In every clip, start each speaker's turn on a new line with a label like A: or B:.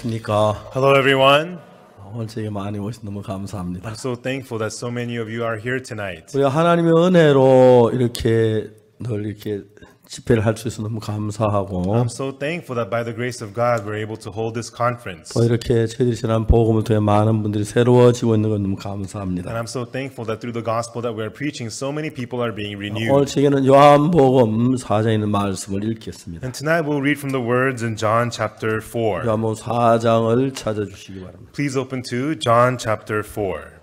A: 안녕하십니까.
B: Hello, everyone.
A: 오늘 저에게 많이 오셔서 너무 감사합니다.
B: I'm so thankful that so many of you are here tonight.
A: 우리가 하나님의 은혜로 이렇게 늘 이렇게 집회를 할 수 있어서 너무 감사하고
B: I'm so thankful that by the grace of God we're able to hold this conference.
A: 또 이렇게 저희들이 지난 복음을 통해 많은 분들이 새로워지고 있는 건 너무
B: And
A: 감사합니다.
B: I'm so thankful that through the gospel that we're preaching, so many people are being
A: 오늘
B: renewed.
A: 저에게는 요한복음 4장에 있는 말씀을 읽겠습니다.
B: And tonight we'll read from the words in John chapter 4.
A: 요한복음 4장을 찾아주시기 바랍니다.
B: Please open to John chapter 4.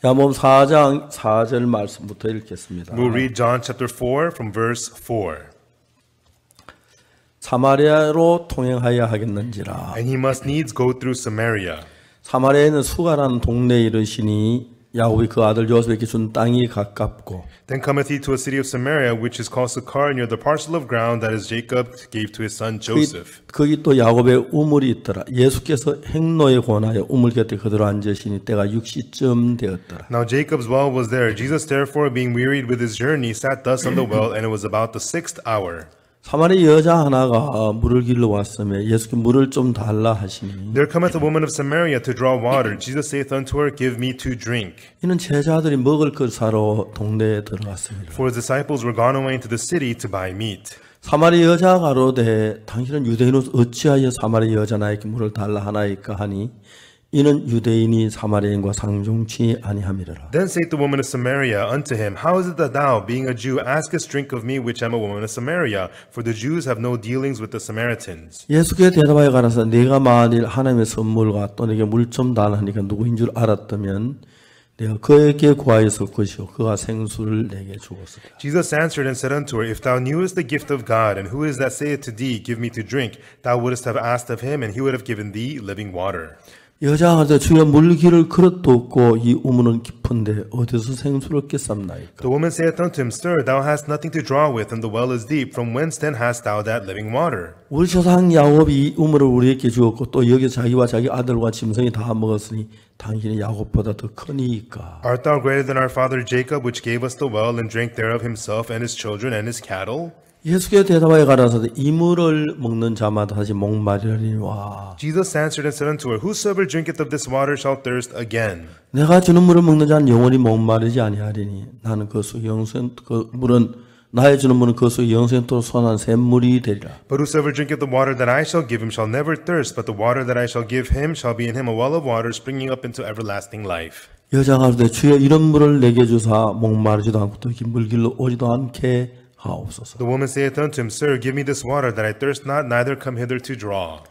A: 요한복음 4장 4절 말씀부터 읽겠습니다.
B: We'll read John chapter 4 from verse 4.
A: 사마리아로 통행하여 하겠는지라.
B: And he must needs go through Samaria.
A: 사마리아에 있는 수가라는 동네에 이르시니 야곱이 그 아들 요셉에게 준 땅이 가깝고
B: Then cometh he to a city of Samaria, which is called Sychar, near the parcel of ground that is Jacob gave to his son Joseph.
A: 거기 또 야곱의 우물이 있더라. 예수께서 행로에 권하여 우물 곁에 그대로 앉으시니 때가 6시쯤 되었더라.
B: Now Jacob's well was there. Jesus therefore, being wearied with his journey, sat thus on the well, and it was about the 6th hour.
A: 사마리아 여자 하나가 물을 길러 왔으며 예수께 물을 좀 달라 하시니
B: There cometh a woman of Samaria to draw water. Jesus saith unto her, Give me to drink.
A: 이는 제자들이 먹을 것 사러 동네에 들어갔습니다.
B: For his disciples were gone away into the city to buy meat.
A: 사마리아 여자가 가로되 당신은 유대인으로서 어찌하여 사마리아 여자 나에게 물을 달라 하나이까 하니 이는 유대인이 사마리아인과 상종치 아니함이라.
B: Then saith the woman of Samaria unto him, How is it that thou, being a Jew, askest drink of me, which am a woman of Samaria? For the Jews have no dealings with the Samaritans.
A: 예수께 대답하여 가라사 네가 만일 하나님의 선물과 또 내게 물 좀 달라니까 누구인 줄 알았다면 내가 그에게 구하였을 것이요 그가 생수를 내게 주었으리라.
B: Jesus answered and said unto her, If thou knewest the gift of God, and who is that saith to thee, Give me to drink, thou wouldest have asked of him, and he would have given thee living water.
A: 여자가 하되 주여 물기를 그릇도 없고 이 우물은 깊은데 어디서 생수를 얻겠습나이까.
B: The woman saith unto him, Sir, thou hast nothing to draw with, and the well is deep. From whence then hast thou that living water?
A: 우리 조상 야곱이 이 우물을 우리에게 주었고 또 여기 자기와 자기 아들과 짐승이 다 먹었으니 당신이 야곱보다 더 크니까.
B: Art thou greater than our father Jacob, which gave us the well, and drank thereof himself, and his children, and his cattle?
A: 예수께 대답하여 가라사대 이 물을 먹는 자마다 다시 목마르리니와.
B: Jesus answered and said unto her, Whosoever drinketh of this water shall thirst again.
A: 내가 주는 물을 먹는 자는 영원히 목마르지 아니하리니 나는 그 수 영생 그 물은 나의 주는 물은 그 수 영생토록 선한 샘물이 되리라.
B: But whosoever drinketh the water that I shall give him shall never thirst, but the water that I shall give him shall be in him a well of water springing up into everlasting life.
A: 여자가 가로되 주여 이런 물을 내게 주사 목마르지도 않고 또 긴 물길로 오지도 않게 하옵소서.
B: The woman saith unto him, Sir, give me this water, that I thirst not, neither come hither to draw.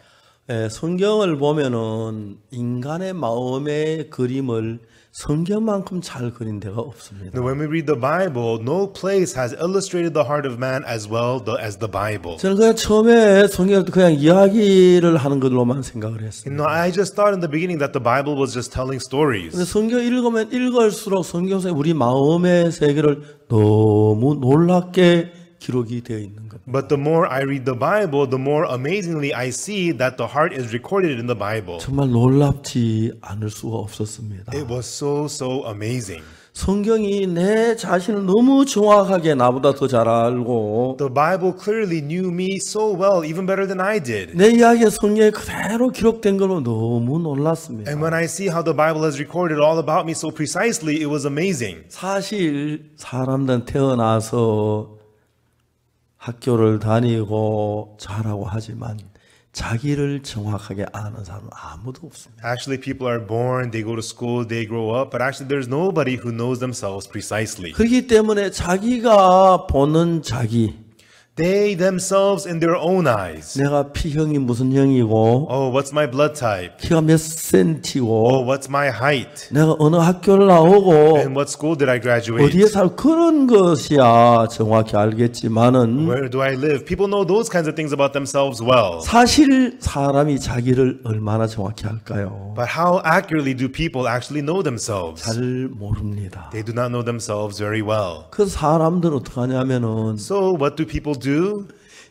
A: 성경을 보면은 인간의 마음의 그림을 성경만큼 잘 그린 데가 없습니다.
B: Now, when we read the Bible, no place has illustrated the heart of man as well as the Bible.
A: 저는 그냥 처음에 성경을 그냥 이야기를 하는 것으로만 생각을 했어요.
B: I just thought in the beginning that the Bible was just telling stories.
A: 근데 성경 읽으면 읽을수록 성경 속에 우리 마음의 세계를 너무 놀랍게 기록이 되어 있는 겁니다.
B: But the more I read the Bible, the more amazingly I see that the heart is recorded in the Bible.
A: 정말 놀랍지 않을 수가 없었습니다.
B: It was so amazing.
A: 성경이 내 자신을 너무 정확하게 나보다 더 잘 알고
B: The Bible clearly knew me so well, even better than I did.
A: 내 이야기가 성경에 그대로 기록된 걸로 너무 놀랐습니다.
B: And when I see how the Bible has recorded all about me so precisely, it was amazing.
A: 사실 사람들은 태어나서 학교를 다니고 잘하고 하지만 자기를 정확하게 아는 사람은 아무도 없습니다.
B: Actually, people are born, they go to school, they grow up, but actually there's nobody who knows themselves precisely.
A: 그렇기 때문에 자기가 보는 자기
B: They themselves in their own eyes.
A: 내가 P형이 무슨 형이고
B: Oh, what's my blood type?
A: 키가 몇 센치고
B: Oh, what's my height?
A: 내가 어느 학교를 나오고
B: And what school did I graduate?
A: 어디에 살고 그런 것이야 정확히 알겠지만은
B: Where do I live? People know those kinds of things about themselves well.
A: 사실 사람이 자기를 얼마나 정확히 알까요?
B: But how accurately do people actually know themselves?
A: 잘 모릅니다.
B: They do not know themselves very well.
A: 그 사람들은 어떻게 하냐면은
B: So what do people do?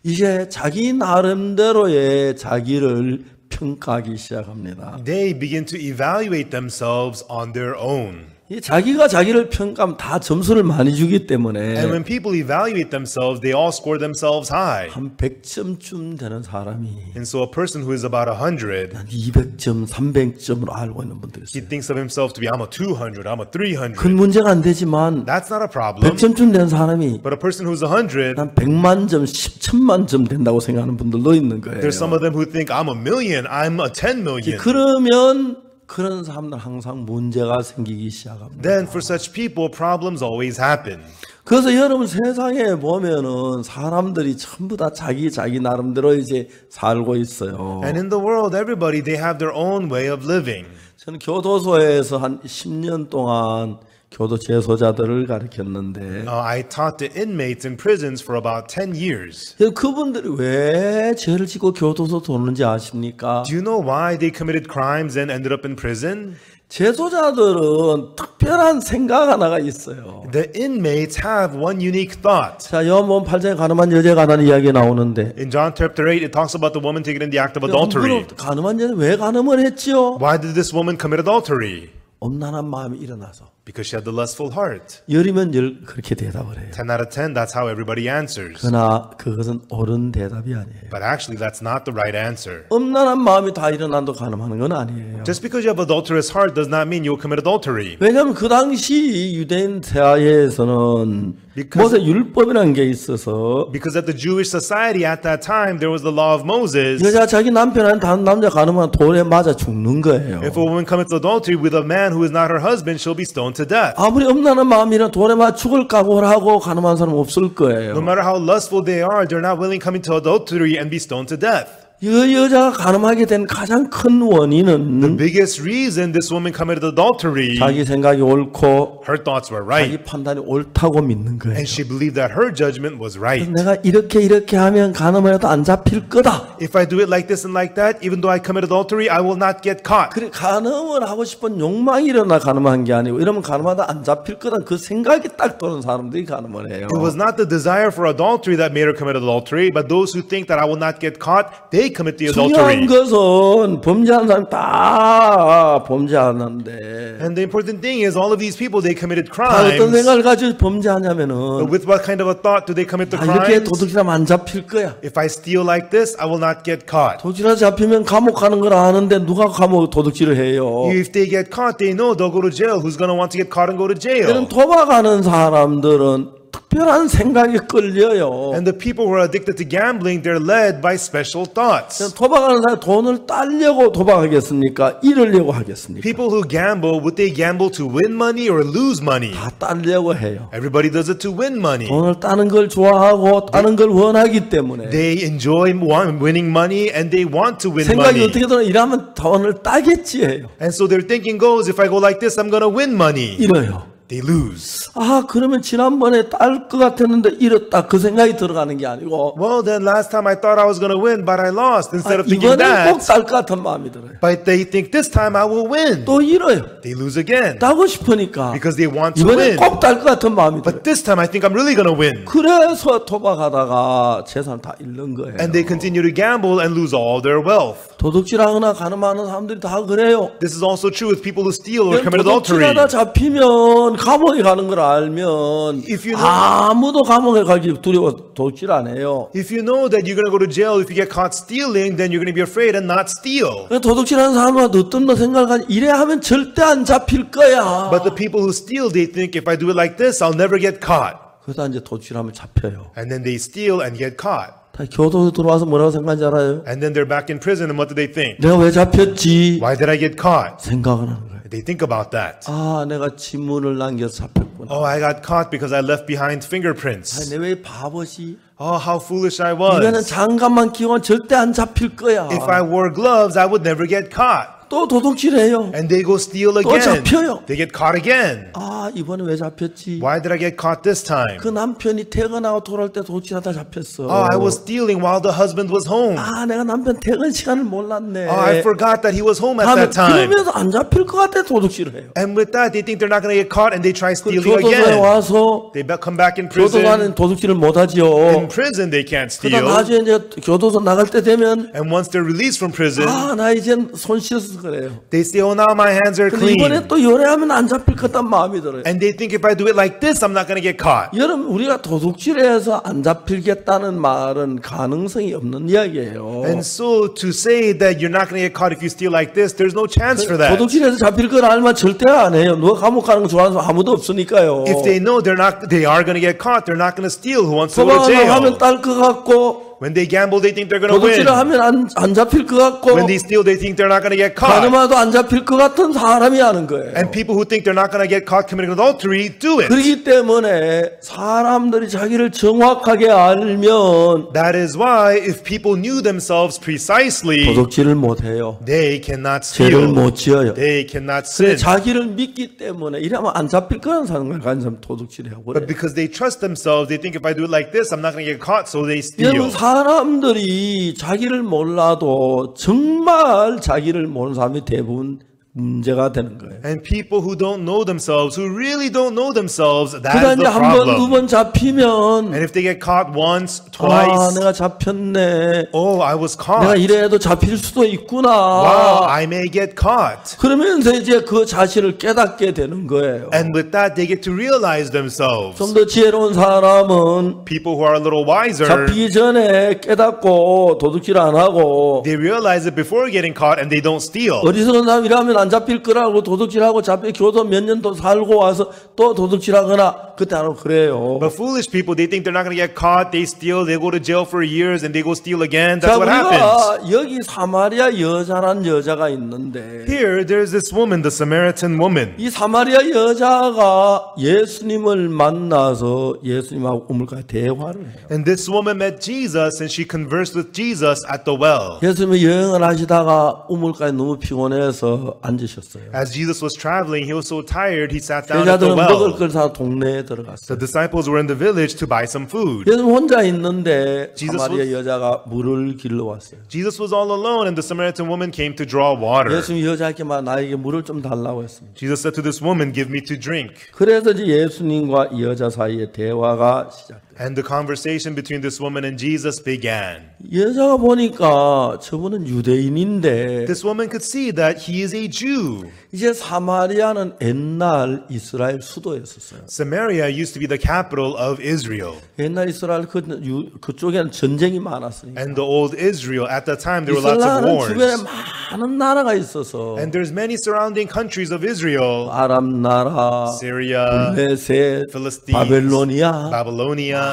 A: 이제 자기 나름대로의 자기를 평가하기 시작합니다.
B: They begin to evaluate themselves on their own.
A: 이 자기가 자기를 평가하면 다 점수를 많이 주기
B: And
A: 때문에
B: when people evaluate themselves, they all score themselves high.
A: 한 100점쯤 되는 사람이
B: And so a person who is about 100,
A: 한 200점, 300점으로 알고 있는 분들이
B: he
A: 있어요.
B: thinks of himself to be, I'm a 200, I'm a 300.
A: 큰 문제가 안 되지만
B: That's not a problem.
A: 100점쯤 되는 사람이
B: But a person who's 100,
A: 한 100만 점, 10천만 점 된다고 생각하는 분들도 있는 거예요.
B: there's some of them who think, I'm a million, I'm a 10 million.
A: 그러면 그런 사람들 항상 문제가 생기기 시작합니다.
B: Then for such people, problems always happen.
A: 그래서 여러분 세상에 보면은 사람들이 전부 다 자기 나름대로 이제 살고 있어요.
B: And in the world, everybody, they have their own way of living.
A: 저는 교도소에서 한 10년 동안 교도 재소자들을 가르쳤는데
B: I taught the inmates in prisons for about 10 years.
A: 그분들이 왜 죄를 짓고 교도소 도는지 아십니까?
B: Do you know why they committed crimes and ended up in prison?
A: 재소자들은 특별한 생각 하나가 있어요.
B: The inmates have one unique thought.
A: 자, 요한복음 8장에 가늠한 여자에 관한 이야기 나오는데
B: In John chapter 8, it talks about the woman taken in the act of adultery.
A: 가늠한 여자 왜 가늠을 했지요?
B: Why did this woman commit adultery?
A: 엄난한 마음이 일어나서
B: Because she had the lustful heart.
A: 열이면 열 그렇게 대답을 해요.
B: 10 out of 10, that's how everybody answers.
A: 그러나 그것은 옳은 대답이 아니에요.
B: But actually, that's not the right answer.
A: 엄난한 마음이 다 일어난다고 가늠하는 건 아니에요.
B: Just because you have adulterous heart does not mean you'll commit adultery.
A: 왜냐하면 그 당시 유대인 사회에서는 모세 율법이라는 게 있어서
B: Because at the Jewish society at that time, there was the law of Moses.
A: 여자 자기 남편한테 다른 남자 가늠하면 돌에 맞아 죽는 거예요.
B: If a woman commits adultery with a man who is not her husband, she'll be stoned to death.
A: 아무리 엄난한 마음이나 돌에 맞아 죽을 각오를 하고 가늠한 사람 없을 거예요.
B: No matter how lustful they are, they're not willing to come into adultery and be stoned to death.
A: 이 여자가 가늠하게 된 가장 큰 원인은
B: Biggest reason this woman committed adultery,
A: 자기 생각이 옳고
B: her thoughts were
A: 자기
B: right.
A: 판단이 옳다고 믿는 거예요.
B: And she believed that her judgment was right.
A: 내가 이렇게 하면 가늠을 해도 안 잡힐 거다.
B: If I do it like this and like that, even though I commit adultery, I will not get caught.
A: 그래 가늠을 하고 싶은 욕망이 일어나 가늠한 게 아니고 이러면 가늠하다 안 잡힐 거다 그 생각이 딱 드는 사람들이 가늠을 해요.
B: It was not the desire for adultery that made her commit adultery, but those who think that I will not get caught, they commit the
A: 중요한
B: adultery.
A: 것은 범죄한 사람 다 범죄하는데
B: And the important thing is all of these people, they committed
A: 다 어떤
B: crimes.
A: 생각을 가지고 범죄하냐면은
B: With what kind of a thought do they commit the
A: 이렇게
B: crimes?
A: 도둑질하면 안 잡힐 거야.
B: If I steal like this, I will not get caught.
A: 도둑질하 잡히면 감옥 가는 걸 아는데 누가 감옥 도둑질을 해요?
B: If they get caught, they know they'll go to jail. Who's going to want to get caught and go to
A: 이런
B: jail?
A: 도박하는 사람들은 특별한 생각에 끌려요.
B: And the people who are addicted to gambling, they're led by special thoughts.
A: 도박하는 사람 돈을 따려고 도박하겠습니까? 잃으려고 하겠습니까?
B: People who gamble, would they gamble to win money or lose money?
A: 다 따려고 해요.
B: Everybody does it to win money.
A: 돈을 따는 걸 좋아하고 따는 걸 원하기 때문에
B: They enjoy winning money and they want to win
A: 생각이
B: money.
A: 어떻게든 일하면 돈을 따겠지 해요.
B: And so their thinking goes, if I go like this, I'm going to win money.
A: 잃어요.
B: They lose.
A: 아 그러면 지난번에 딸 것 같았는데 잃었다 그 생각이 들어가는 게 아니고
B: Well, then last time I thought I was going to win, but I lost. Instead of thinking
A: 이번엔 꼭
B: that,
A: 딸 것 같은 마음이 들어요.
B: but they think this time I will win.
A: 또 잃어요.
B: They lose again
A: 따고 싶으니까
B: because they want to
A: 이번엔
B: win.
A: 꼭 딸 것 같은 마음이 들어요.
B: But this time I think I'm really going to win.
A: 그래서 도박하다가 재산 다 잃는 거예요.
B: And they continue to gamble and lose all their wealth.
A: 도둑질하거나 가늠하는 사람들이 다 그래요.
B: This is also true with people who steal or commit adultery.
A: 도둑질하다 잡히면 감옥에 가는 걸 알면
B: If you know-
A: 아무도 감옥에 가기 두려워 도둑질 안 해요.
B: If you know that you're going to go to jail if you get caught stealing, then you're going to be afraid and not steal.
A: 도둑질하는 사람은 어떤 생각을 하지? 이래 하면 절대 안 잡힐 거야.
B: But the people who steal, they think if I do it like this, I'll never get caught.
A: 그러다 이제 도둑질하면 잡혀요.
B: And then they steal and get caught.
A: 다 교도소 들어와서 뭐라고 생각하는지 알아요?
B: And then they're back in prison and what do they think?
A: 내가 왜 잡혔지?
B: Why did I get caught?
A: 생각을 하는 거예요.
B: They think about that.
A: 아, 내가 지문을 남겨서 잡혔구나.
B: Oh, I got caught because I left behind fingerprints.
A: 내가 왜 바보지?
B: Oh, how foolish I
A: 이거는
B: was.
A: 장갑만 끼고 절대 안 잡힐 거야.
B: If I wore gloves, I would never get caught.
A: 또 도둑질해요.
B: And they go steal
A: 또
B: again.
A: 잡혀요.
B: They get caught again.
A: 아, 이번에 왜 잡혔지?
B: Why did I get caught this time?
A: 그 남편이 퇴근하고 돌아올 때 도둑질하다 잡혔어.
B: Oh, I was stealing while the husband was home.
A: 아, 내가 남편 퇴근 시간을 몰랐네.
B: Oh, I forgot that he was home at
A: 하면
B: that time.
A: 그러면서 안 잡힐 것 같아 도둑질을 해요.
B: And with that, they think they're not going to get caught and they try
A: 그
B: stealing
A: 교도소에
B: again.
A: 와서
B: They come back in
A: 교도관은
B: prison.
A: 도둑질을 못하지요.
B: In in prison, they can't
A: 그러다
B: steal.
A: 나중에 이제 교도소 나갈 때 되면
B: And once they're released from prison,
A: 나 이젠 손 씻어서 그래요.
B: they say, oh, now my hands are
A: 근데 이번에
B: clean.
A: 또 요래하면 안 잡힐 것 같다는 마음이 들어요.
B: And they think if I do it like this, I'm not going to get caught.
A: 여러분 우리가 도둑질해서 안 잡힐겠다는 말은 가능성이 없는 이야기예요.
B: And so to say that you're not going to get caught if you steal like this, there's no chance for that.
A: 도둑질해서 잡힐 걸 알면 절대 안 해요. 누가 감옥 가는 거 좋아하는 사람 아무도 없으니까요.
B: If they know they are going to get caught, they're not going to steal. Who wants to go to
A: 소방을 하면
B: jail?
A: 딸 것 같고
B: When they gamble, they think they're going to win.
A: 도둑질을 하면 안 잡힐 것 같고
B: When they steal, they think they're not going to get caught.
A: 가늠해도 안 잡힐 것 같은 사람이 하는 거예요.
B: And people who think they're not going to get caught committing adultery do it.
A: 그렇기 때문에 사람들이 자기를 정확하게 알면
B: That is why if people knew themselves precisely,
A: 도둑질을 못 해요.
B: they cannot
A: 죄를
B: steal.
A: 못 지어요.
B: They cannot
A: 그래
B: sin.
A: 자기를 믿기 때문에 이러면 안 잡힐 거라는 사람을 가진 사람 도둑질이 하고 그래.
B: But because they trust themselves, they think if I do it like this, I'm not going to get caught, so they
A: 여러분
B: steal.
A: 사람들이 자기를 몰라도 정말 자기를 모르는 사람이 대부분 문제가 되는 거예요.
B: And people who don't know themselves, who really don't know themselves,
A: 그러다
B: that's
A: 이제
B: the
A: 한 번, 두
B: problem.
A: 번 잡히면
B: And if they get caught once,
A: 아
B: twice,
A: 내가 잡혔네.
B: oh, I was
A: 내가
B: caught.
A: 이래도 잡힐 수도 있구나.
B: Wow, I may get caught.
A: 그러면서 이제 그 자신을 깨닫게 되는 거예요.
B: And with that, they get to realize themselves.
A: 좀 더 지혜로운 사람은
B: People who are a little wiser,
A: 잡히기 전에 깨닫고 도둑질 안 하고
B: they realize it before getting caught and they don't steal.
A: 어리석은 사람이라면 안 잡힐 거라고 도둑질하고 잡혀 교도 몇 년도 살고 와서 또 도둑질하거나 그때 안 하고 그래요.
B: But foolish people, they think they're not going to get caught, they steal, they go to jail for years and they go steal again.
A: 자,
B: That's what happens.
A: 우리가 여기 사마리아 여자란 여자가 있는데
B: Here, there's this woman, the Samaritan woman.
A: 이 사마리아 여자가 예수님을 만나서 예수님하고 우물가에 대화를 해요.
B: And this woman met Jesus and she conversed with Jesus at the well.
A: 예수님이 여행을 하시다가 우물가에 너무 피곤해서 앉으셨어요.
B: As Jesus was traveling, he was so tired, he sat down at the
A: 제자들은 먹을
B: well.
A: 걸 사 동네에
B: The
A: 들어갔어요.
B: disciples were in the village to buy some food.
A: 예수님 혼자 있는데
B: Jesus
A: 사마리아 여자가 물을 길러 왔어요.
B: Jesus was all alone and the Samaritan woman came to draw water.
A: 예수님이 여자에게 막 나에게 물을 좀 달라고 했습니다.
B: Jesus said to this woman, give me to drink.
A: 그래서 이제 예수님과 이 여자 사이에 대화가 시작돼요.
B: And the conversation between this woman and Jesus began.
A: 여자가 보니까 저분은 유대인인데
B: This woman could see that he is a Jew.
A: 이제 사마리아는 옛날 이스라엘 수도였었어요.
B: Samaria used to be the capital of Israel.
A: 옛날 이스라엘 그쪽에는 전쟁이 많았으니까.
B: And the old Israel, at that time, there were lots of
A: 이스라엘은 주변에
B: wars.
A: 많은 나라가 있어서
B: And there's many surrounding countries of Israel.
A: 아람 나라,
B: Syria,
A: 블레셋,
B: Philistines,
A: 바벨로니아
B: Babylonia.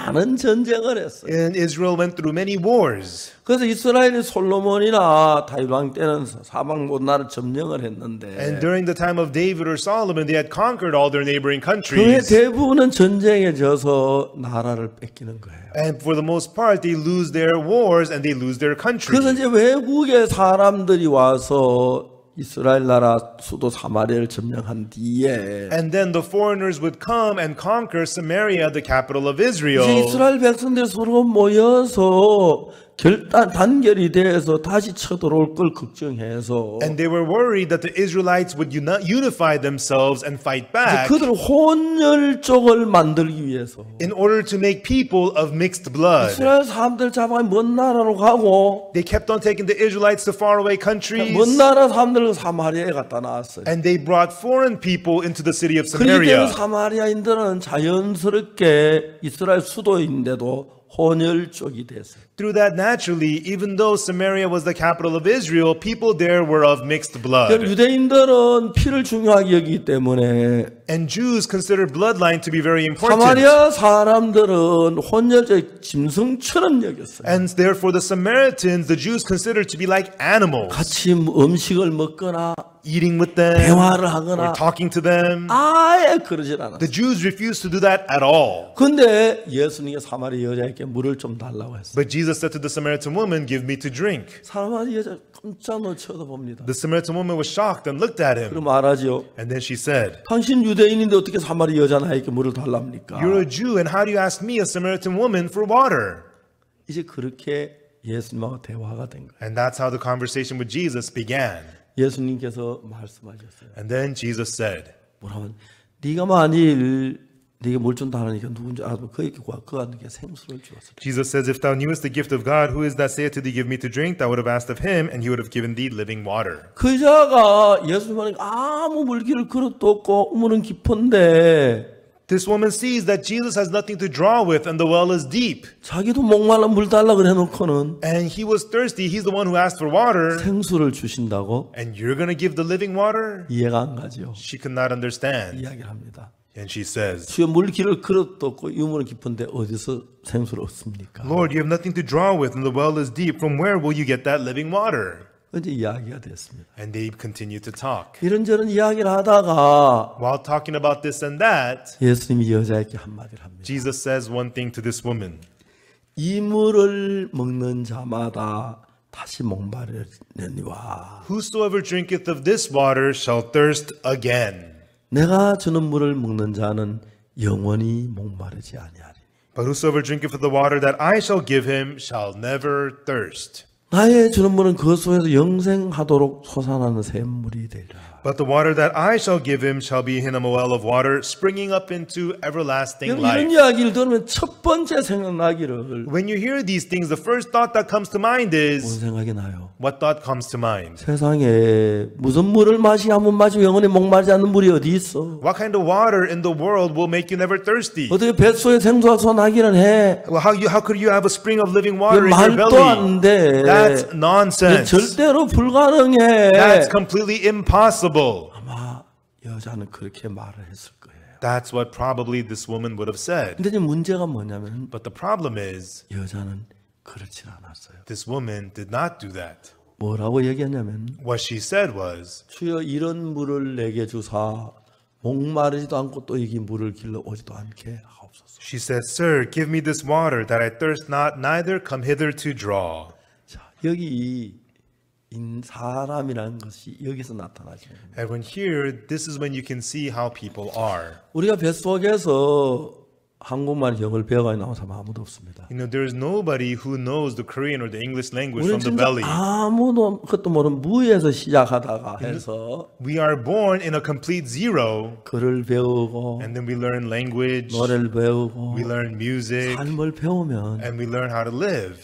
A: 많은 전쟁을 했어요.
B: And Israel went through many wars.
A: 그래서 이스라엘이 솔로몬이나 다윗 왕 때는 사방 모든 나라를 점령을 했는데
B: And during the time of David or Solomon, they had conquered all their neighboring
A: 그의
B: countries.
A: 대부분은 전쟁에 져서 나라를 뺏기는 거예요.
B: And for the most part, they lose their wars and they lose their country.
A: 그래서 이제 외국의 사람들이 와서 이스라엘 나라 수도 사마리아를 점령한 뒤에
B: And then the foreigners would come and conquer Samaria, the capital of
A: 이제
B: Israel.
A: 이스라엘 백성들이 서로 모여서 단결이 돼서 다시 쳐들어올 걸 걱정해서
B: And they were worried that the Israelites would unify themselves and fight back
A: 그들 혼혈족을 만들기 위해서
B: in order to make people of mixed blood.
A: 이스라엘 사람들 잡아 먼 나라로 가고
B: They kept on taking the Israelites to faraway countries.
A: 먼 나라 사람들을 사마리아에 갖다 놨어요.
B: And they brought foreign people into the city of
A: 그렇기 때문에
B: Samaria.
A: 사마리아인들은 자연스럽게 이스라엘 수도인데도 혼혈족이 됐어요.
B: Through that, naturally, even though Samaria was the capital of Israel, people there were of mixed blood.
A: 유대인들은 피를 중요하게 여기기 때문에
B: And Jews considered bloodline to be very important.
A: 사마리아 사람들은 혼혈적 짐승처럼 여겼어요.
B: And therefore, the Samaritans, the Jews considered to be like animals,
A: 같이 음식을 먹거나
B: eating with them,
A: 대화를
B: or
A: 하거나
B: talking to them.
A: 아예 그러질 않았어요.
B: The Jews refused to do that at all.
A: 근데 예수님이 사마리아 여자에게 물을 좀 달라고 했어요.
B: But Jesus said to the Samaritan woman, give me to drink.
A: 사마리아 여자 깜짝 놀라 쳐다봅니다.
B: The Samaritan woman was shocked and looked at him.
A: 그럼 말하죠.
B: And then she said,
A: 당신 유대인인데 어떻게 사마리아 여자 나에게 물을 달랍니까?
B: you're a Jew, and how do you ask me, a Samaritan woman, for water?
A: 이제 그렇게 예수님하고 대화가 된 거예요.
B: And that's how the conversation with Jesus began.
A: 예수님께서 말씀하셨어요.
B: And then Jesus said,
A: 뭐라면 네가 만일 네게 뭘 준다 하니까 누군지 알고 그에게 그가 네게 생수를 주었을 때
B: Jesus says, If thou knewest the gift of God, who is that saith to thee, Give me to drink? Thou would have asked of him, and he would have given thee living water.
A: 그 여자가 예수님한테 아무 물기를 그릇도 없고 우물은 깊은데
B: This woman sees that Jesus has nothing to draw with, and the well is deep.
A: 자기도 목말라 물 달라 그래 놓고는
B: And he was thirsty. He's the one who asked for water.
A: 생수를 주신다고
B: And you're going to give the living water?
A: 이해가 안 가죠.
B: She could not understand.
A: 이야기를 합니다.
B: And she says,
A: 주여 물기를 그릇도 없고 우물은 깊은데 어디서 생수를 얻습니까?
B: Lord, you have nothing to draw with, and the well is deep. From where will you get that living water?
A: 이제 이야기가 됐습니다.
B: And they continued to talk.
A: 이런저런 이야기를 하다가
B: While talking about this and that,
A: 예수님이 여자에게 한마디를 합니다.
B: Jesus says one thing to this woman.
A: 이 물을 먹는 자마다 다시 목마르려니와
B: Whosoever drinketh of this water shall thirst again.
A: 내가 주는 물을 먹는 자는 영원히 목마르지 아니하리.
B: But whosoever drinketh of the water that I shall give him shall never thirst.
A: 나의 주는 물은 그 속에서 영생하도록 솟아나는 샘물이 되리라.
B: But the water that I shall give him shall be in him a well of water springing up into everlasting
A: 이런
B: life.
A: 이야기를 들으면 첫 번째 생각나기를
B: When you hear these things, the first thought that comes to mind
A: 뭔
B: is,
A: 생각이 나요?
B: what thought comes to mind?
A: 세상에 무슨 물을 한번 마시고 영원히 목마르지 않는 물이 어디 있어?
B: What kind of water in the world will make you never thirsty?
A: 어떻게 뱃속에 생수가 솟아나기는 해?
B: Well, how could you have a spring of living water in your
A: 말도
B: belly?
A: 안 돼.
B: That's nonsense.
A: 절대로 불가능해.
B: That's completely impossible.
A: 아마 여자는 그렇게 말을 했을 거예요.
B: That's what probably this woman would have said.
A: 근데 이제 문제가 뭐냐면
B: But the problem is,
A: 여자는 그렇지 않았어요.
B: this woman did not do that.
A: 뭐라고 얘기했냐면
B: What she said was,
A: 주여 이런 물을 내게 주사 목마르지도 않고 또 이기 물을 길러 오지도 않게 하옵소서.
B: she said, Sir, give me this water that I thirst not, neither come hither to draw.
A: 자, 여기 사람이라는 것이 여기서 나타나죠.
B: And when here, this is when you can see how people are.
A: 우리가 뱃속에서 한국말 영어를 배워가지고 나온 사람 아무도 없습니다.
B: You know, there is nobody who knows the Korean or the English language
A: 우리는
B: from the
A: 진짜
B: belly.
A: 아무도 그것도 모르는 무에서 시작하다가 해서
B: We are born in a complete zero,
A: 글을 배우고
B: and then we learn language,
A: 노래를 배우고
B: we learn music,
A: 삶을 배우면
B: and we learn how to live.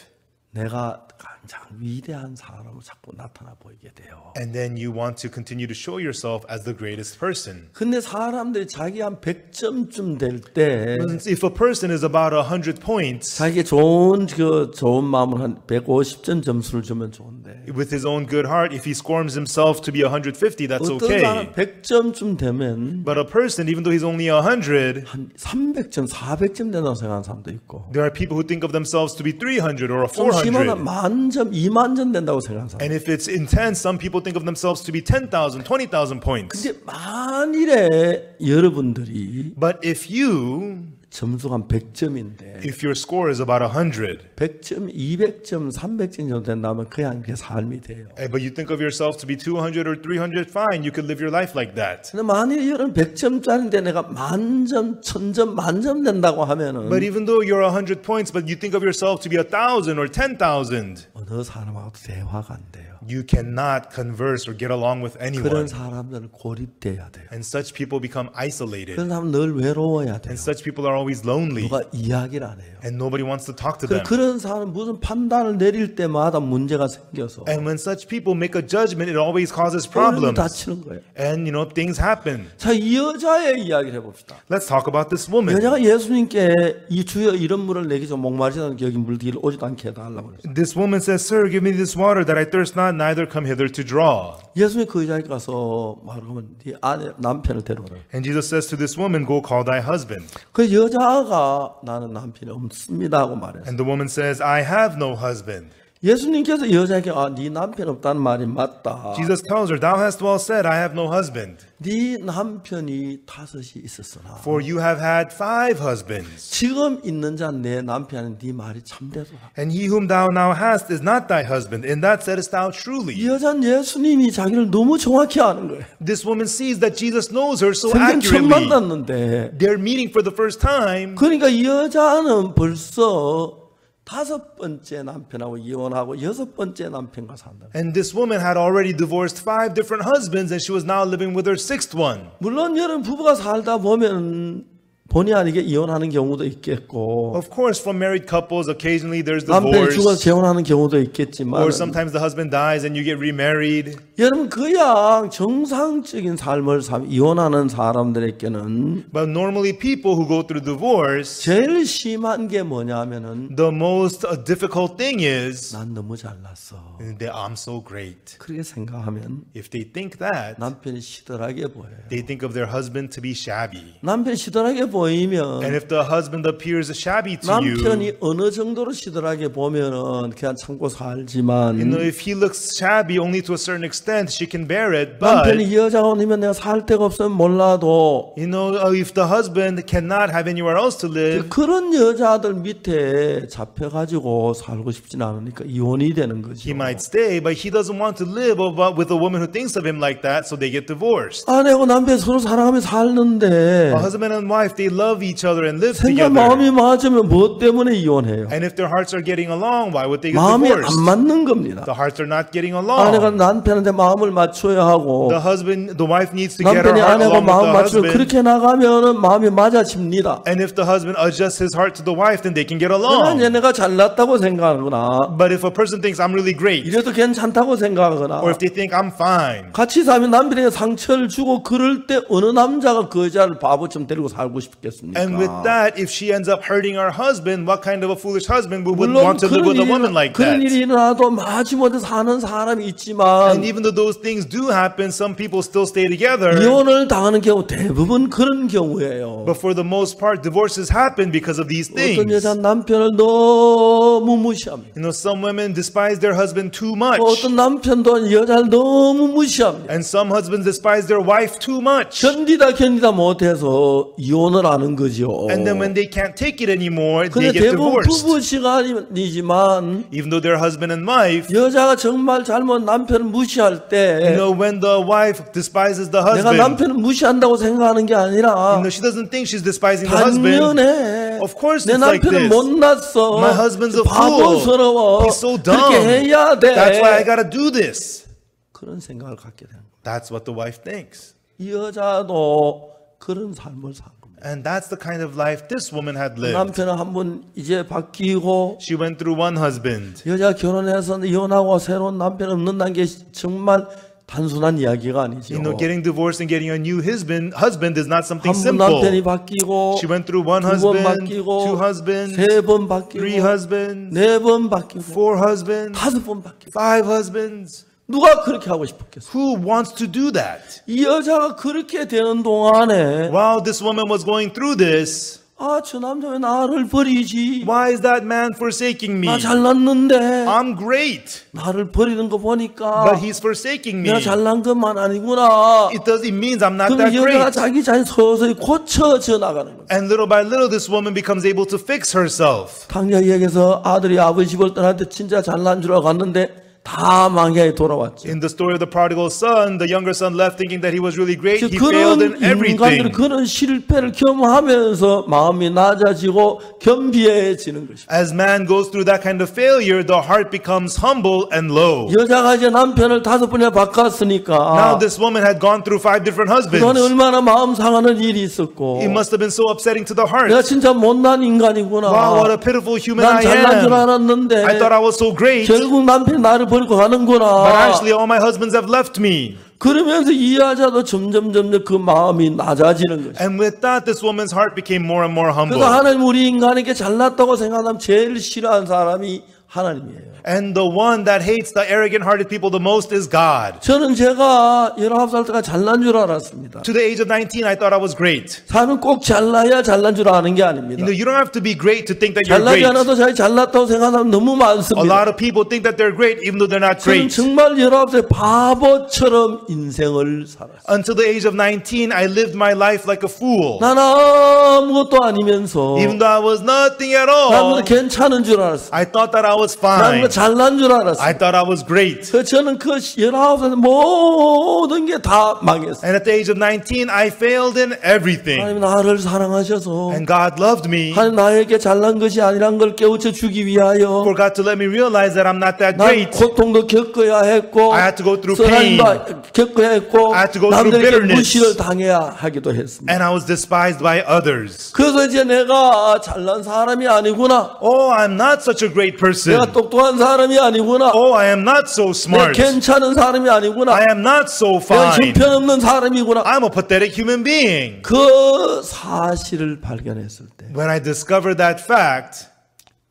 A: 내가 가장 위대한 사람으로 자꾸 나타나 보이게 돼요.
B: And then you want to continue to show yourself as the greatest person.
A: 근데 사람들이 자기 한 100점쯤 될 때
B: If a person is about 100 points,
A: 자기 좋은 마음을 한 150점 점수를 주면 좋은데
B: with his own good heart, if he scorns himself to be 150, that's
A: 어떤 사람
B: okay.
A: 100점쯤 되면
B: But a person, even though he's only 100,
A: 한 300점, 400점 된다고 생각하는 사람도 있고
B: there are people who think of themselves to be 300 or a
A: 좀 심하면
B: 400.
A: 만점, 2만점 된다고 생각하는 사람.
B: And if it's intense, some people think of themselves to be 10,000, 20,000 points.
A: 근데 만일에 여러분들이
B: But if you,
A: 점수가 한 100점인데
B: if your score is about 100,
A: 100점, 200점, 300점 정도 된다면 그냥 그게 삶이 돼요.
B: but you think of yourself to be 200 or 300, fine, you could live your life like that.
A: 근데 만일 여러분 100점짜리인데 내가 만점, 1000점, 만점 된다고 하면은
B: But even though you're 100 points, but you think of yourself to be 1,000 or 10,000,
A: 어느 사람하고도 대화가 안 돼요.
B: you cannot converse or get along with
A: 그런
B: anyone.
A: 사람들은 고립돼야 돼요.
B: And such people become isolated.
A: 그런 사람은 늘 외로워야 돼요.
B: And such people are always lonely.
A: 누가 이야기를 안 해요.
B: And nobody wants to talk to them.
A: 그런 사람은 무슨 판단을 내릴 때마다 문제가 생겨서
B: And when such people make a judgment, it always causes
A: problems
B: problems.
A: 다치는 거예요.
B: And, things happen.
A: 자, 이 여자의 이야기를 해봅시다.
B: Let's talk about this woman.
A: 여자가 예수님께 이 주여 이런 물을 내기 좀 목마르지 않게 여기 물기를 오지도 않게 해달라고 그랬어요.
B: This woman says, Sir, give me this water that I thirst not, neither come hither to draw.
A: 예수님이 그 여자에게 가서 말하면 네 아내 남편을 데려오라.
B: And Jesus says to this woman, Go call thy husband.
A: 그 여자가 나는 남편이 없습니다 하고 말했어요.
B: And the woman says, I have no husband.
A: 예수님께서 여자에게 네 남편 없다는 말이 맞다.
B: Jesus tells her, Thou hast well said, I have no husband.
A: 네 남편이 5이 있었으나
B: For you have had 5 husbands.
A: 지금 있는 자 내 남편은 네 말이 참되도다.
B: And he whom thou now hast is not thy husband. In that saidest thou truly.
A: 이 여자는 예수님이 자기를 너무 정확히 아는 거예요.
B: This woman sees that Jesus knows her so
A: 생전 처음
B: accurately.
A: 만났는데
B: They're meeting for the first time.
A: 그러니까 이 여자는 벌써 5번째 남편하고 이혼하고 6번째 남편과 산다.
B: And this woman had already divorced 5 different husbands, and she was now living with her 6th one.
A: 물론 여러분 부부가 살다 보면 본의 아니게 이혼하는 경우도 있겠고
B: Of course, from married couples, occasionally there's
A: 남편이 죽어서
B: divorce,
A: 재혼하는 경우도 있겠지만
B: or sometimes the husband dies and you get remarried.
A: 여러분 그냥 정상적인 삶을 이혼하는 사람들에게는
B: But normally, people who go through divorce,
A: 제일 심한 게 뭐냐면은
B: the most difficult thing is
A: 난 너무 잘났어.
B: that I'm so great.
A: 그렇게 생각하면
B: If they think that,
A: 남편이 시들하게 보여요.
B: they think of their husband to be shabby.
A: 남편이 시들하게 보이면
B: And if the husband appears shabby to you,
A: 남편이 어느 정도로 시들하게 보면은 그냥 참고 살지만
B: if he looks shabby only to a certain extent, she can bear it. But
A: 남편이 이 여자가 아니면 내가 살 데가 없으면 몰라도
B: if the husband cannot have anywhere else to live,
A: 그런 여자들 밑에 잡혀가지고 살고 싶진 않으니까 이혼이 되는 거죠.
B: he might stay, but he doesn't want to live with a woman who thinks of him like that, so they get divorced.
A: 아내하고 남편이 서로 사랑하며 살는데
B: A husband and wife, they love each other and live
A: 생각
B: together.
A: 마음이 맞으면 뭐 때문에 이혼해요?
B: And if their hearts are getting along, why would they get
A: 마음이
B: divorced?
A: 안 맞는 겁니다.
B: The hearts are not getting
A: 아내가
B: along.
A: 남편한테 마음을 맞춰야 하고
B: The wife needs to get her
A: 남편이
B: heart
A: 아내가
B: along with
A: 마음
B: the
A: 맞추고
B: husband.
A: 그렇게 나가면은 마음이 맞아집니다.
B: And if the husband adjusts his heart to the wife, then they can get
A: 그러나
B: along.
A: 얘네가 잘났다고 생각하거나
B: But if a person thinks I'm really great,
A: 이래도 괜찮다고 생각하거나
B: or if they think I'm fine,
A: 같이 살면 남편에게 상처를 주고 그럴 때 어느 남자가 그 여자를 바보처럼 데리고 살고 싶겠습니까?
B: and with that, if she ends up hurting her husband, what kind of a foolish husband would
A: 물론
B: want to live with a woman like
A: 그런
B: that?
A: 일이 일어나도 마지못해 사는 사람이
B: And
A: 있지만
B: even though those things do happen, some people still stay together.
A: 이혼을 당하는 경우 대부분 그런 경우예요.
B: But for the most part, divorces happen because of these
A: 어떤
B: things.
A: 여자 남편을 너무 무시합니다.
B: Some women despise their husband too much.
A: 어떤 남편도 여자를 너무 무시합니다.
B: And some husbands despise their wife too much.
A: 견디다 못해서 이혼을 하는 거죠.
B: And then when they can't take it anymore, they
A: 근데
B: get
A: 대부분
B: divorced.
A: 부부 시간이지만
B: Even though they're husband and wife,
A: 여자가 정말 잘못 남편을 무시할 때
B: when the wife despises the
A: 내가
B: husband,
A: 남편을 무시한다고 생각하는 게 아니라
B: she doesn't think she's despising the husband.
A: 당연해.
B: Of course
A: 내
B: it's like
A: 남편은
B: this.
A: 못났어.
B: My husband's a fool.
A: 바보스러워.
B: He's so dumb.
A: 그렇게 해야 돼.
B: That's why I gotta do this.
A: 그런 생각을 갖게 되는 거예요.
B: That's what the wife thinks.
A: 이 여자도 그런 삶을 산 겁니다.
B: And that's the kind of life this woman had lived.
A: 남편은 한번 이제 바뀌고
B: She went through one husband.
A: 여자 결혼해서 이혼하고 새로운 남편 얻는다는 게 정말 단순한 이야기가 아니죠.
B: Getting divorced and getting a new husband is not something
A: 한 번
B: simple.
A: 남편이 바뀌고
B: She went through one
A: 두 번
B: husband,
A: 바뀌고
B: two husbands,
A: 세 번 바뀌고
B: three husbands,
A: 네 번 바뀌고
B: four husbands,
A: 다섯 번 바뀌고
B: five husbands.
A: 누가 그렇게 하고 싶었겠어요?
B: Who wants to do that?
A: 이 여자가 그렇게 되는 동안에
B: While this woman was going through this,
A: 저 남자 왜 나를 버리지?
B: why is that man forsaking me?
A: 나 잘났는데
B: I'm great,
A: 나를 버리는 거 보니까
B: but he's forsaking me.
A: 내가 잘난 것만 아니구나.
B: It means I'm not
A: 그럼
B: that
A: 여자가
B: great.
A: 자기 자신 서서히 고쳐져 나가는 거예요.
B: And little by little, this woman becomes able to fix herself.
A: 당장 얘기해서 아들이 아버지 집을 떠날 때 진짜 잘난 줄 알고 갔는데 다 망하게 돌아왔죠.
B: In the story of the prodigal son, the younger son left thinking that he was really great. He
A: 그런
B: failed in
A: 인간들
B: everything.
A: 그런 실패를 경험하면서 마음이 낮아지고 겸비해지는 것입니다.
B: As man goes through that kind of failure, the heart becomes humble and low.
A: 여자가 이제 남편을 5번이나 바꿨으니까
B: Now this woman had gone through 5 different
A: 그동안에
B: husbands.
A: 얼마나 마음 상하는 일이 있었고
B: It must have been so upsetting to the
A: 내가
B: heart.
A: 진짜 못난 인간이구나.
B: Wow, what a pitiful human
A: 난
B: I
A: 잘난 줄
B: am.
A: 알았는데
B: I thought I was so great,
A: 결국 남편이 나를 버리고
B: but
A: 가는구나.
B: actually all my husbands have left me.
A: 그러면서 이 여자도 점점 그 마음이 낮아지는 거죠.
B: And with that, this woman's heart became more and more humble.
A: 그래서 하나님 우리 인간에게 잘났다고 생각하면 제일 싫어하는 사람이 하나님이에요.
B: And the one that hates the arrogant-hearted people the most is God.
A: 저는 제가 19살 때가 잘난 줄 알았습니다.
B: To the age of 19, I thought I was great.
A: 사람은 꼭 잘나야 잘난 줄 아는 게 아닙니다.
B: You don't have to be great to think that you're
A: 잘나지
B: great.
A: 않아도 자기 잘났다고 생각하는 사람 너무
B: A
A: 많습니다.
B: lot of people think that they're great even though they're not
A: 저는
B: great.
A: 정말 19살 바보처럼 인생을 살았어요.
B: Until the age of 19, I lived my life like a fool.
A: 난 아무것도 아니면서
B: Even though I was nothing at all,
A: 사람들은 괜찮은 줄 알았어요.
B: I thought that I was
A: 나는
B: fine.
A: 잘난 줄 알았어요.
B: I thought I was great.
A: 그래서 저는 그 19살 모든 게 다 망했어요.
B: And at the age of 19, I failed in everything.
A: 하나님 나를 사랑하셔서
B: And God loved me
A: 하나님 나에게 잘난 것이 아니란 걸 깨우쳐 주기 위하여
B: for God to let me realize that I'm not that
A: 난
B: great.
A: 고통도 겪어야 했고
B: I had to go through
A: 쓰라림도 겪어야 했고
B: I had to go through
A: 남들에게
B: bitterness.
A: 무시를 당해야 하기도 했습니다.
B: And I was despised by others.
A: 그래서 이제 내가 잘난 사람이 아니구나.
B: Oh, I'm not such a great person.
A: 내가 똑똑한 사람이 아니구나.
B: Oh, I am not so
A: 내가
B: smart.
A: 괜찮은 사람이 아니구나.
B: I am not so
A: 내가
B: fine.
A: 형편없는 사람이구나.
B: I'm a pathetic human being.
A: 그 사실을 발견했을 때
B: When I discovered that fact,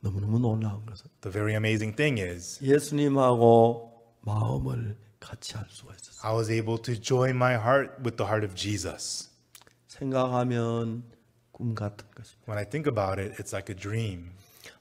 A: 너무너무 놀라운 것은
B: the very amazing thing is
A: 예수님하고 마음을 같이 할 수가 있었어요.
B: I was able to join my heart with the heart of Jesus.
A: 생각하면 꿈 같은 것입니다.
B: When I think about it, it's like a dream.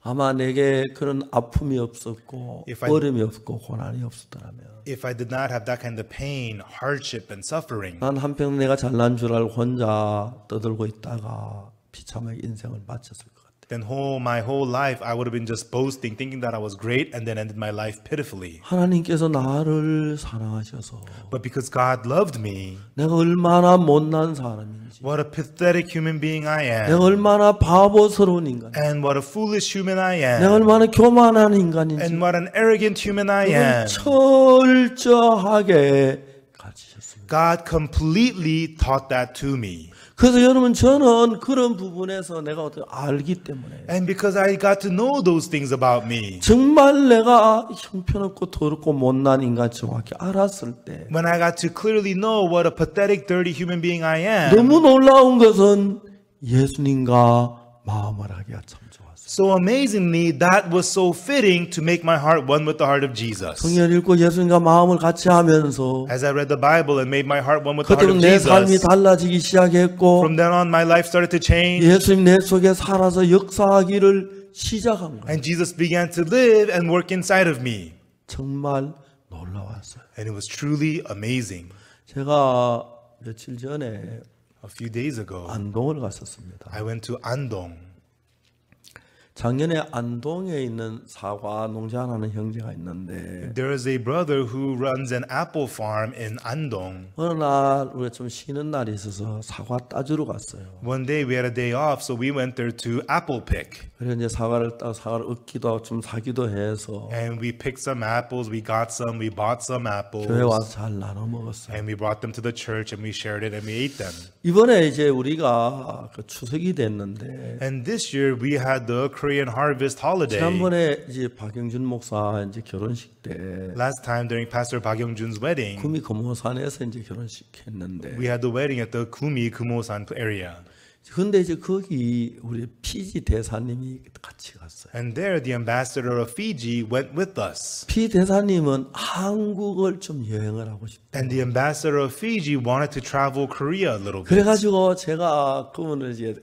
A: 아마 내게 그런 아픔이 없었고
B: If I-
A: 어려움이 없고 고난이 없었더라면
B: If I did not have that kind of pain, hardship, and suffering,
A: 난 한평 내가 잘난 줄 알고 혼자 떠들고 있다가 비참하게 인생을 마쳤을 것 같아요.
B: then my whole life I would have been just boasting, thinking that I was great, and then ended my life pitifully.
A: 하나님께서 나를 사랑하셔서
B: But because God loved me,
A: 내가 얼마나 못난 사람인지
B: what a pathetic human being I
A: 내가
B: am,
A: 얼마나 바보스러운 인간인지
B: and what a foolish human I
A: 내가
B: am,
A: 얼마나 교만한 인간인지
B: and what an arrogant human I am.
A: 철저하게 가르치셨습니다.
B: God completely taught that to me.
A: 그래서 여러분 저는 그런 부분에서 내가 어떻게 알기 때문에
B: And because I got to know those things about me,
A: 정말 내가 형편없고 더럽고 못난 인간 정확히 알았을 때
B: when I got to clearly know what a pathetic, dirty human being I am,
A: 너무 놀라운 것은 예수님과 마음을 하기가 참 좋았어요.
B: so amazingly, that was so fitting to make my heart one with the heart of Jesus.
A: 성경을 읽고 예수님과 마음을 같이 하면서
B: As I read the Bible and made my heart one with the heart
A: 그때부터
B: of
A: 내 삶이
B: Jesus,
A: 달라지기 시작했고
B: from then on my life started to change,
A: 예수님 내 속에 살아서 역사하기를 시작한 거예요.
B: and Jesus began to live and work inside of me.
A: 정말 놀라웠어요.
B: And it was truly amazing.
A: 제가 며칠 전에
B: A few days ago,
A: 안동을 갔었습니다.
B: I went to Andong.
A: 작년에 안동에 있는 사과 농장하는 형제가 있는데
B: There is a brother who runs an apple farm in Andong.
A: 어느 날 우리가 좀 쉬는 날이 있어서 사과 따주러 갔어요.
B: One day we had a day off, so we went there to apple pick.
A: 그래서 이제 사과를 따 사과를 얻기도 하고 좀 사기도 해서
B: And we picked some apples, we got some, we bought some apples.
A: 교회 와서 잘 나눠 먹었어요.
B: And we brought them to the church and we shared it and we ate them.
A: 이번에 이제 우리가 그 추석이 됐는데
B: And this year we had the Korean Harvest Holiday.
A: 지난번에 이제 박영준 목사 이제 결혼식 때
B: Last time during Pastor Park Young-jun's wedding,
A: 구미 금호산에서 이제 결혼식 했는데
B: we had the wedding at the Gumi Kumosan area.
A: 근데 이제 거기 우리 피지 대사님이 같이 갔어요.
B: And there the ambassador of Fiji went with us.
A: 피 대사님은 한국을 좀 여행을 하고 싶다.
B: And the ambassador of Fiji wanted to travel Korea a little bit.
A: 그래가지고 제가 그분을 이제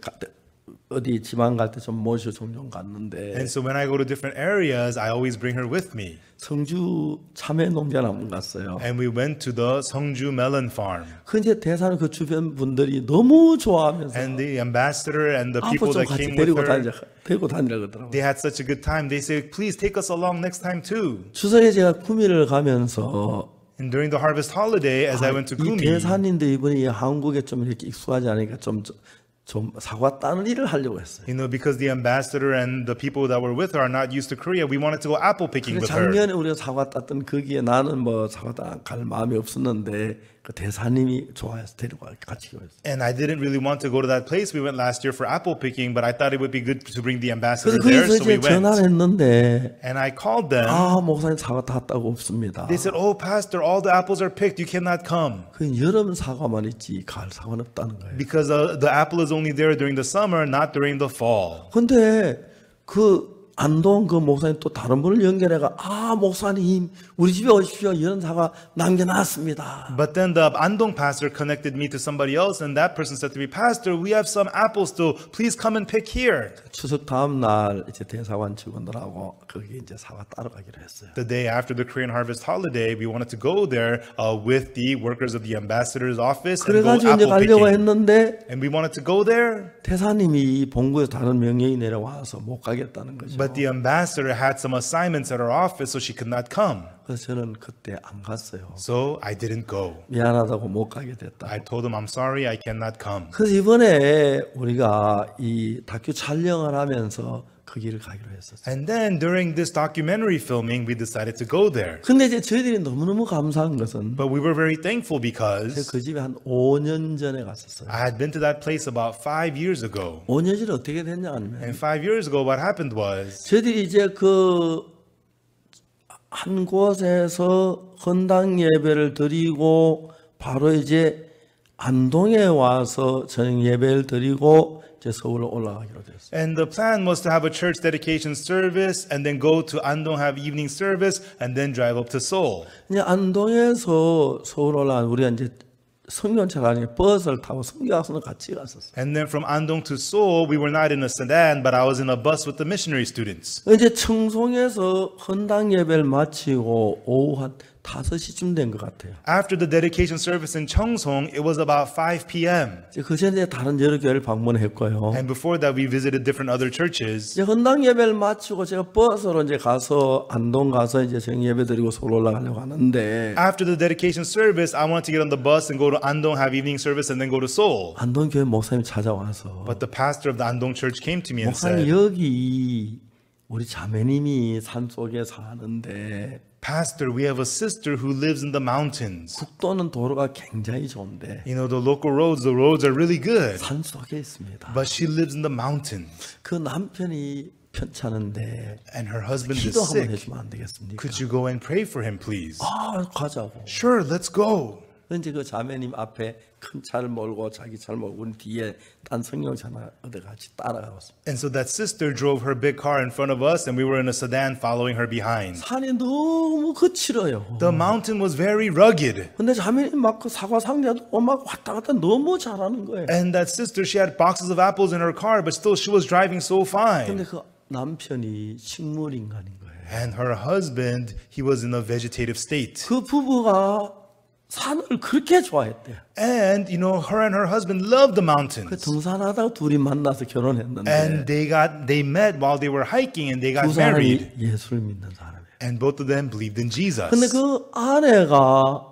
A: 어디 지방 갈 때 좀 모셔 종종 갔는데
B: And so when I go to different areas, I always bring her with me.
A: 성주 참외 농장 한번 갔어요.
B: And we went to the Seongju melon farm.
A: 그 이제 대사는 그 주변 분들이 너무 좋아하면서
B: And the ambassador and the
A: 아빠
B: people
A: 좀
B: that
A: 같이
B: came with her,
A: 데리고 다니라 그러더라고요.
B: they had such a good time. They said, please take us along next time too.
A: 추석에 제가 구미를 가면서
B: And during the harvest holiday, as I went to
A: 이
B: Gumi,
A: 대사님들 이번에 한국에 좀 이렇게 익숙하지 않으니까 좀 사과 따는 일을 하려고 했어요.
B: you know, because the ambassador and the people that were with her are not used to Korea, we wanted to go apple picking
A: 근데
B: with her.
A: 작년에 우리가 사과 땄던 거기에 나는 뭐 사과 갈 마음이 없었는데 그 대사님이 좋아해서 데리고 같이 가요.
B: And I didn't really want to go to that place. We went last year for apple picking, but I thought it would be good to bring the ambassador
A: 그래서
B: there,
A: 거기서
B: so we
A: 이제 전화를
B: went.
A: 했는데
B: And I called them.
A: 목사님 사과 다 따고 없습니다.
B: They said, oh, pastor, all the apples are picked. You cannot come.
A: 그 여름 사과만 있지 가을 사과는 없다는 거예요.
B: Because the apple is only there during the summer, not during the fall.
A: 근데 그 안동 그 목사님 또 다른 분을 연결해가 목사님 우리 집에 오십시오 이런 사과 남겨놨습니다.
B: But then the Andong pastor connected me to somebody else, and that person said to me, Pastor, we have some apples still. Please come and pick here.
A: 추석 다음 날 이제 대사관 직원들하고 거기 이제 사과 따러 가기로 했어요.
B: The day after the Korean Harvest Holiday, we wanted to go there with the workers of the ambassador's office and go
A: 그래가지고 이제
B: apple
A: 가려고
B: picking.
A: 했는데
B: And we wanted to go there.
A: 대사님이 본부에서 다른 명령이 내려와서 못 가겠다는 거죠.
B: But But the ambassador had some assignments at her office, so she could not come.
A: 그래서 저는 그때 안 갔어요.
B: So I didn't go.
A: 미안하다고 못 가게 됐다.
B: I told him, I'm sorry, I cannot come.
A: 그래서 이번에 우리가 이 다큐 촬영을 하면서 그 길을 가기로 했었어요.
B: And then during this documentary filming, we decided to go there.
A: 근데 이제 저희들이 너무너무 감사한 것은
B: But we were very thankful because
A: 그 집에 한 5년 전에 갔었어요.
B: I had been to that place about 5 years ago.
A: 5년 전에 어떻게 됐냐 하면
B: And 5 years ago, what happened was
A: 저희들이 이제 그 한 곳에서 헌당 예배를 드리고 바로 이제 안동에 와서 저녁 예배를 드리고 이제 서울로 올라가기로 됐어요.
B: and the plan was to have a church dedication service and then go to Andong, have evening service, and then drive up to Seoul.
A: 이제 안동에서 서울 올라간 우리가 이제 성경차가 아니라 버스를 타고 성교학생을 같이 갔었어요.
B: And then from Andong to Seoul, we were not in a sedan, but I was in a bus with the missionary students.
A: 이제 청송에서 헌당 예배를 마치고 오후 한 5시쯤 된 것 같아요.
B: After the dedication service in Cheongsong, it was about 5 p.m.
A: 이제 그 전에 다른 여러 교회를 방문했고요.
B: And before that, we visited different other churches.
A: 이제 헌당 예배를 마치고 제가 버스로 이제 가서 안동 가서 이제 저녁 예배 드리고 서울 올라가려고 하는데
B: After the dedication service, I wanted to get on the bus and go to Andong, have evening service, and then go to Seoul.
A: 안동 교회 목사님 찾아와서
B: But the pastor of the Andong church came to me and
A: 목사님
B: said,
A: 여기 우리 자매님이 산 속에 사는데
B: Pastor, we have a sister who lives in the mountains.
A: 국도는 도로가 굉장히 좋은데
B: You know, the local roads, the roads are really good.
A: 산 속에 있습니다.
B: But she lives in the mountains.
A: 그 남편이 편찮은데
B: And her husband is
A: 기도 한번
B: sick.
A: 해주면 안 되겠습니까?
B: Could you go and pray for him, please?
A: 아 가자고.
B: Sure, let's go.
A: 이제 그 자매님 앞에 큰 차를 몰고 자기 차를 몰고 우리 뒤에 딴 성경차 하나 얻어 같이 따라가고.
B: And so that sister drove her big car in front of us, and we were in a sedan following her behind.
A: 산이 너무 거칠어요.
B: The mountain was very rugged.
A: 근데 자매님 막 그 사과 상자도 막 왔다 갔다 너무 잘하는 거예요.
B: And that sister, she had boxes of apples in her car, but still she was driving so fine.
A: 근데 그 남편이 식물 인간인 거예요.
B: And her husband, he was in a vegetative state.
A: 그 부부가 산을 그렇게 좋아했대요.
B: And, you know, her and her husband loved the
A: 그
B: mountains.
A: 등산하다가 둘이 만나서 결혼했는데
B: And they met while they were hiking and they got
A: 두
B: married.
A: 사람이 예수를 믿는 사람이에요.
B: And both of them believed in Jesus.
A: 근데 그 아내가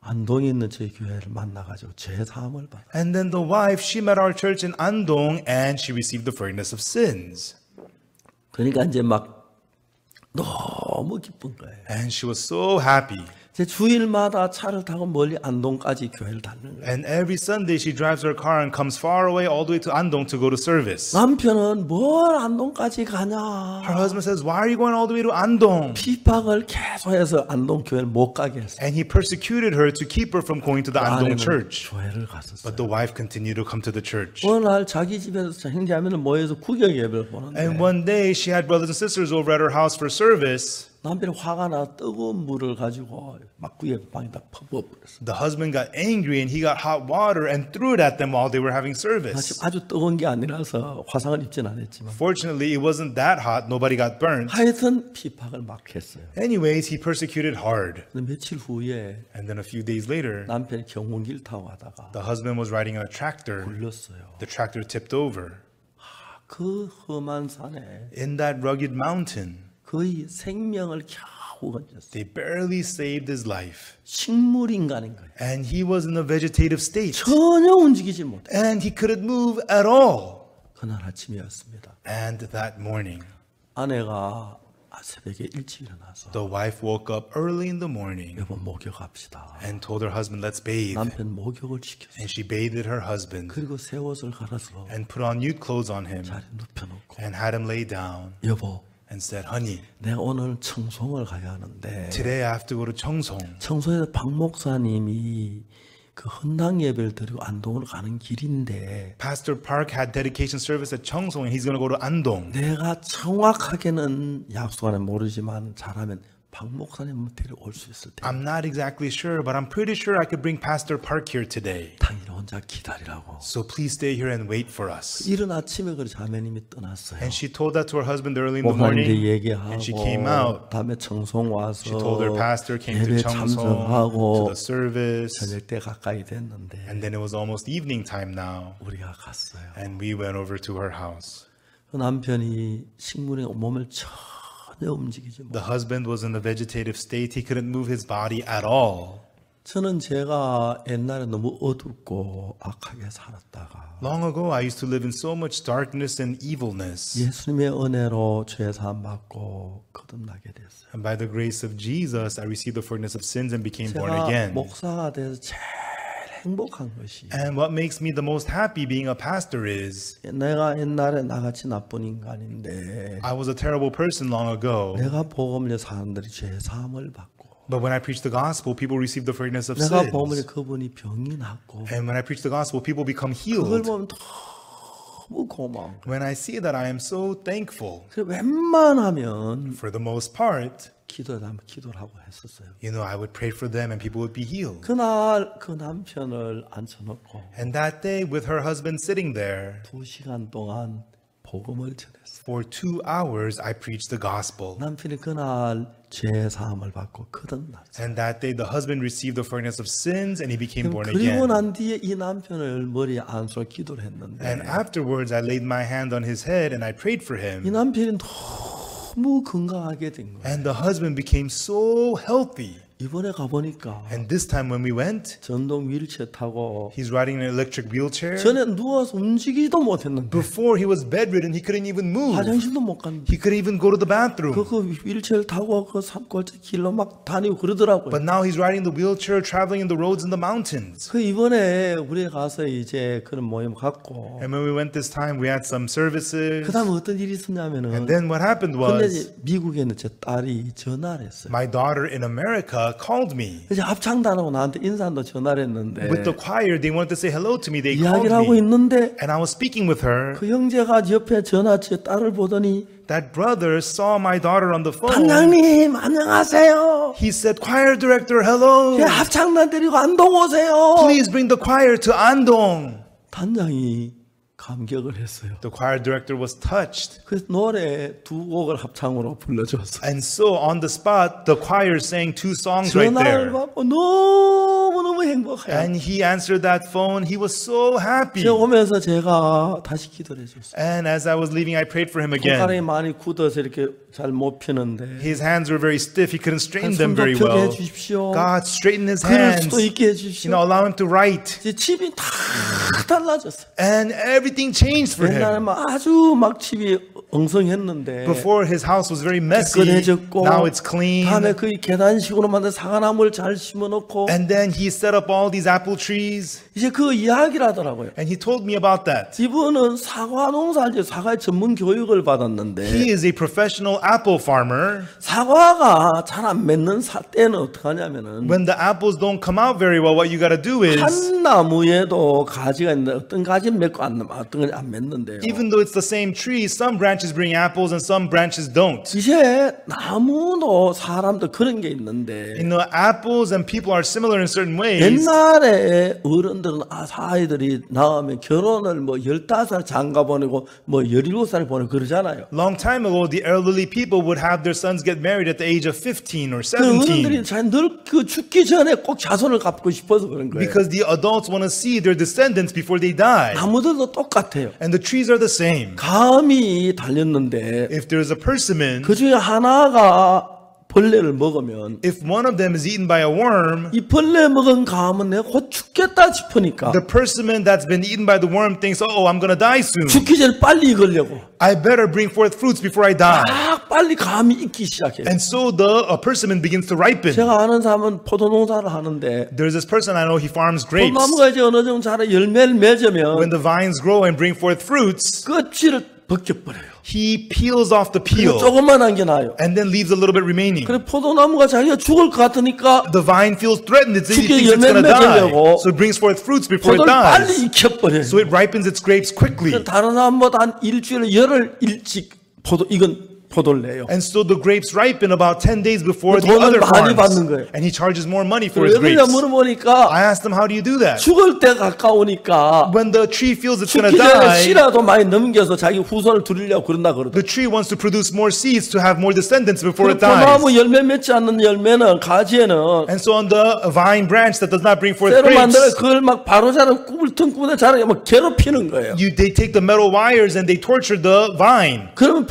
A: 안동에 있는 저희 교회를 만나가지고 죄 사함을 받아.
B: And then the wife, she met our church in Andong and she received the forgiveness of sins.
A: 그러니까 이제 막 너무 기쁜 거예요.
B: And she was so happy.
A: 제 주일마다 차를 타고 멀리 안동까지 교회를 다니는 거예요.
B: And every Sunday she drives her car and comes far away all the way to Andong to go to service.
A: 남편은 뭘 안동까지 가냐.
B: Her husband says, why are you going all the way to Andong?
A: 핍박을 계속해서 안동 교회를 못 가게 했어요.
B: And he persecuted her to keep her from going to the Andong
A: 아내는
B: church.
A: 교회를 갔었어요.
B: But the wife continued to come to the church.
A: 어느 날 자기 집에서 형제자매들 모여서 구경 예배를 보는데
B: And one day she had brothers and sisters over at her house for service.
A: 남편이 화가 나 뜨거운 물을 가지고 막 구경 방에다 퍼부어버렸어요.
B: The husband got angry and he got hot water and threw it at them while they were having service.
A: 아주 뜨거운 게 아니라서 화상을 입진 않았지만
B: Fortunately, it wasn't that hot. Nobody got burnt.
A: 하여튼 핍박을 막 했어요.
B: Anyways, he persecuted hard.
A: 근데 며칠 후에
B: And then a few days later,
A: 남편이 경운길 타고 가다가
B: the husband was riding a tractor.
A: 굴렸어요.
B: The tractor tipped over.
A: 그 험한 산에
B: In that rugged mountain,
A: 거의 생명을 겨우 건졌어요.
B: they barely saved his life.
A: 식물 인간인 거예요.
B: And he was in a vegetative state.
A: 전혀 움직이지 못해.
B: And he couldn't move at all.
A: 그날 아침이었습니다.
B: And that morning,
A: 아내가 새벽에 일찍 일어나서
B: the wife woke up early in the morning
A: 여보 목욕합시다.
B: and told her husband, let's bathe.
A: 남편 목욕을 시켰어요.
B: And she bathed her husband
A: 그리고 새 옷을 갈아서
B: and put on new clothes on him
A: 자리에 눕혀놓고
B: and had him lay down
A: 여보
B: and said, honey,
A: 내가 오늘 청송을 가야 하는데
B: today I have to go to Cheongsong.
A: 청송에서 박 목사님이 그 헌당 예배를 드리고 안동으로 가는 길인데
B: Pastor Park had dedication service at Cheongsong and he's going to go to Andong.
A: 내가 정확하게는 약속하는 모르지만 잘하면 박 목사님 데려올 수 있을 때
B: I'm not exactly sure, but I'm pretty sure I could bring Pastor Park here today.
A: 당일 혼자 기다리라고.
B: So please stay here and wait for us.
A: 이른 아침에 그 자매님이 떠났어요.
B: And she told that to her husband early in the
A: 목사님께
B: morning.
A: 얘기하고
B: And she came out.
A: 다음에 청송 와서
B: She told her pastor came to
A: 예배
B: Cheongsong to
A: 참석하고
B: the service.
A: 저녁 때 가까이 됐는데
B: And then it was almost evening time now.
A: 우리가 갔어요.
B: And we went over to her house.
A: 그 남편이 식물에 몸을 전혀 움직이지 못.
B: The husband was in the vegetative state. He couldn't move his body at all.
A: 저는 제가 옛날에 너무 어둡고 악하게 살았다가
B: Long ago, I used to live in so much darkness and evilness.
A: 예수님의 은혜로 죄 사함 받고 거듭나게 됐어요.
B: And by the grace of Jesus, I received the forgiveness of sins and became born
A: 제가
B: again.
A: 목사가 돼서 제일 행복한 것이
B: And what makes me the most happy being a pastor is
A: 내가 옛날에 나같이 나쁜 인간인데
B: I was a terrible person long ago.
A: 내가 복음을 사람들이 죄 사함을 받고
B: But when I preach the gospel, people receive the forgiveness of
A: 내가
B: sins.
A: 복음을 그분이 병이 낫고
B: And when I preach the gospel, people become
A: 그걸
B: healed.
A: 보면 너무 고마워.
B: When I see that, I am so thankful.
A: 그래서 웬만하면
B: For the most part,
A: 기도를 하고 했었어요.
B: you know, I would pray for them and people would be healed.
A: 그날 그 남편을 앉혀놓고
B: And that day, with her husband sitting there,
A: 2시간 동안 복음을 전했어요.
B: for 2 hours, I preached the gospel.
A: 남편이 그날 죄 사함을 받고 거듭났어요.
B: And that day, the husband received the forgiveness of sins and he became born
A: 그리고
B: again.
A: 난 뒤에 이 남편을 머리에 안수로 기도를 했는데
B: And afterwards, I laid my hand on his head and I prayed for
A: 이
B: him.
A: 남편이 너무 건강하게 된 거예요.
B: And the husband became so healthy.
A: 이번에 가보니까
B: And this time when we went,
A: 전동 휠체어 타고
B: he's riding an electric wheelchair.
A: 전에 누워서 움직이지도 못했는데
B: Before he was bedridden, he couldn't even move.
A: 화장실도 못 갔는데
B: He couldn't even go to the bathroom.
A: 그 휠체어를 타고 그 산골짜 길로 막 다니고 그러더라고요.
B: But now he's riding the wheelchair, traveling in the roads in the mountains.
A: 그 이번에 우리 가서 이제 그런 모임 갖고
B: And when we went this time, we had some services.
A: 그다음에 어떤 일이
B: And
A: 있었냐면은
B: then what happened
A: 근데
B: was,
A: 이제 미국에 있는 제 딸이 전화를 했어요.
B: my daughter in America called me.
A: 이제 합창단하고 나한테 인사한다고 전화를 했는데
B: With the choir, they wanted to say hello to me. They called
A: 이야기를 하고
B: me.
A: 있는데
B: And I was speaking with her.
A: 그 형제가 옆에 전화 제 딸을 보더니
B: That brother saw my daughter on the phone.
A: 단장님 안녕하세요.
B: He said, choir director, hello.
A: 제 합창단 데리고 안동 오세요.
B: Please bring the choir to Andong.
A: 단장이 감격을 했어요.
B: The choir director was touched.
A: 그래서 노래 2곡을 합창으로 불러줬어요.
B: And so on the spot, the choir sang 2 songs right
A: 전화를
B: there.
A: 받고 너무너무 행복해요.
B: And he answered that phone. He was so happy.
A: 제가 오면서 제가 다시 기도를 해줬어요.
B: And as I was leaving, I prayed for him
A: 손가락이
B: again.
A: 많이 굳어서 이렇게 잘 못 펴는데
B: His hands were very stiff. He couldn't straighten them
A: 손도
B: very
A: 펴게
B: well.
A: 해주십시오.
B: God, straighten his
A: 글을
B: hands.
A: 수도 있게
B: You
A: 해주십시오.
B: know, allow him to write.
A: 이제 집이 다 달라졌어요.
B: And everything changed for
A: 옛날에
B: him.
A: 막 아주 막 집이 엉성했는데
B: Before, his house was very messy.
A: 깨끗해졌고
B: Now it's clean.
A: 다음에 그 계단식으로 만든 사과나무를 잘 심어놓고
B: And then he set up all these apple trees.
A: 이제 그 이야기를 하더라고요.
B: And he told me about that.
A: 이분은 사과 농사를 지어 사과의 전문 교육을 받았는데
B: He is a professional apple farmer.
A: 사과가 잘 안 맺는 때는 어떻게 하냐면은
B: When the apples don't come out very well, what you got to do is,
A: 한 나무에도 가지가 있는데 어떤 가지는 맺고 어떤 가지 안 맺는데요.
B: even though it's the same tree, some branches bring apples and some branches don't.
A: 이제 나무도 사람도 그런 게 있는데
B: You know, apples and people are similar in certain ways.
A: 옛날에 어른들은 아이들이 나오면 결혼을 뭐 15살 장가 보내고 뭐 17살 보내고 그러잖아요.
B: Long time ago, the elderly people would have their sons get married at the age of 15 or
A: 그 어른들이
B: 17
A: 늘 그 죽기 전에 꼭 자손을 갚고 싶어서 그런 거예요.
B: because the adults want to see their descendants before they die.
A: 나무들도 똑같아요.
B: And the trees are the same.
A: 감이 달렸는데
B: If there's a persimmon,
A: 그 중에 하나가 벌레를 먹으면
B: if one of them is eaten by a worm,
A: 이 벌레 먹은 감은 내가 곧 죽겠다 싶으니까
B: the persimmon that's been eaten by the worm thinks, oh, I'm going to die soon.
A: 죽기 전에 빨리 익으려고
B: I better bring forth fruits before I die.
A: 막 빨리 감이 익기 시작해요.
B: And so the persimmon begins to ripen.
A: 제가 아는 사람은 포도 농사를 하는데
B: There's this person I know, he farms grapes.
A: 포도나무가 이제 어느 정도 자라 열매를 맺으면
B: When the vines grow and bring forth fruits,
A: 껍질을 벗겨버려요.
B: he peels off the
A: 그리고
B: peel
A: 조금만한 게 나요.
B: and then leaves a little bit remaining.
A: 그래 포도나무가 자기가 죽을 것 같으니까
B: The vine feels threatened. It
A: 죽게
B: thinks it's going to
A: 열매
B: die.
A: 맺으려고
B: So it brings forth fruits before it
A: 포도를 빨리
B: dies.
A: 익혀버려요.
B: So it ripens its grapes quickly.
A: 다른 사람보다 한 일주일에 열흘 일찍 포도 이건 포도를 내요.
B: And so the grapes ripen about 10 days before the
A: 돈을
B: other
A: 많이
B: farms.
A: 받는 거예요.
B: And he charges more money for his
A: 왜 그러냐
B: grapes.
A: 물어보니까
B: I asked him, how do you do that?
A: 죽을 때 가까우니까
B: When the tree feels it's going
A: 죽기
B: to
A: 전에
B: die,
A: 씨라도 많이 넘겨서 자기 후손을 두리려고 그런다 그러더라고요.
B: the tree wants to produce more seeds to have more descendants before it
A: 포도나무
B: dies.
A: 열매 맺지 않는 열매는 가지에는
B: And so on the vine branch that does not bring forth
A: 쇠로 만들어
B: grapes,
A: 그걸 막 바로 자르고 꾸물퉁꾸물 자르게 막 괴롭히는 거예요.
B: they take the metal wires and they torture the vine.
A: 그러면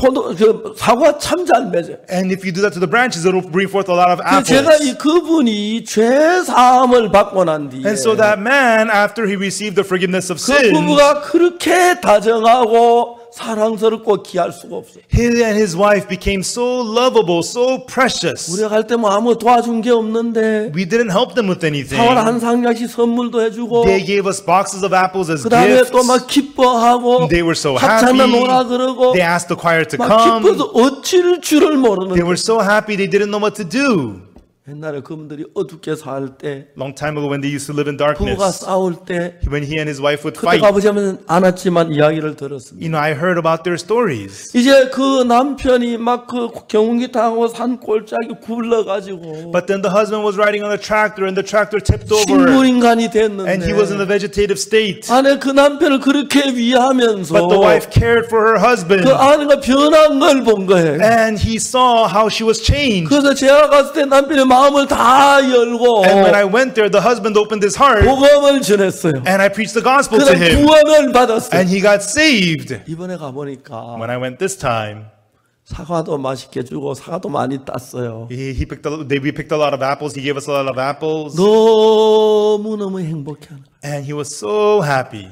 A: 사과 참 잘 맺어요.
B: And if you do that to the branches, it will bring forth a lot of
A: 제가 이
B: apples.
A: 그분이 죄 사함을 받고 난 뒤에
B: And so that man, after he received the forgiveness of
A: 그
B: sins,
A: 부부가 그렇게 다정하고 사랑스럽고 귀할 수가 없어요.
B: he and his wife became so lovable, so precious.
A: 우리가 갈 때 뭐 아무 도와준 게 없는데
B: We didn't help them with anything.
A: 사월 한 상냥씩 선물도 해주고
B: They gave us boxes of apples as
A: 그 다음에
B: gifts.
A: 또 막 기뻐하고
B: They were so
A: 합창단
B: happy.
A: 오라 그러고
B: They asked the choir to
A: 막
B: come.
A: 기뻐서 어찌를 줄을 모르는
B: They were so happy they didn't know what to do.
A: 옛날에 그분들이 어둡게 살 때
B: Long time ago when they used to live in
A: 부부가
B: darkness,
A: 싸울 때
B: when he and his wife would
A: 그때
B: fight,
A: 가보자면 안 왔지만 이야기를 들었습니다.
B: I heard about their stories.
A: 이제 그 남편이 막 그 경운기 타고 산 꼴짝이 굴러가지고
B: But then the husband was riding on a tractor and the tractor tipped over
A: 식물인간이
B: and he was in a
A: 됐는데
B: vegetative state.
A: 아내 그 남편을 그렇게 위하면서
B: But the wife cared for her husband
A: 그 아내가 변한 걸 본 거예요.
B: and he saw how she was changed.
A: 그래서 제가 갔을 때 남편의 마음을 다 열고
B: And when I went there, the husband opened his heart
A: 복음을 전했어요.
B: and I preached the gospel to
A: 그래서
B: him
A: 구원을 받았어요.
B: and he got saved.
A: 이번에 가보니까
B: When I went this time,
A: 사과도 맛있게 주고 사과도 많이 땄어요.
B: we picked a lot of apples. He gave us a lot of apples
A: 너무너무 행복해하는 거예요.
B: and he was so happy.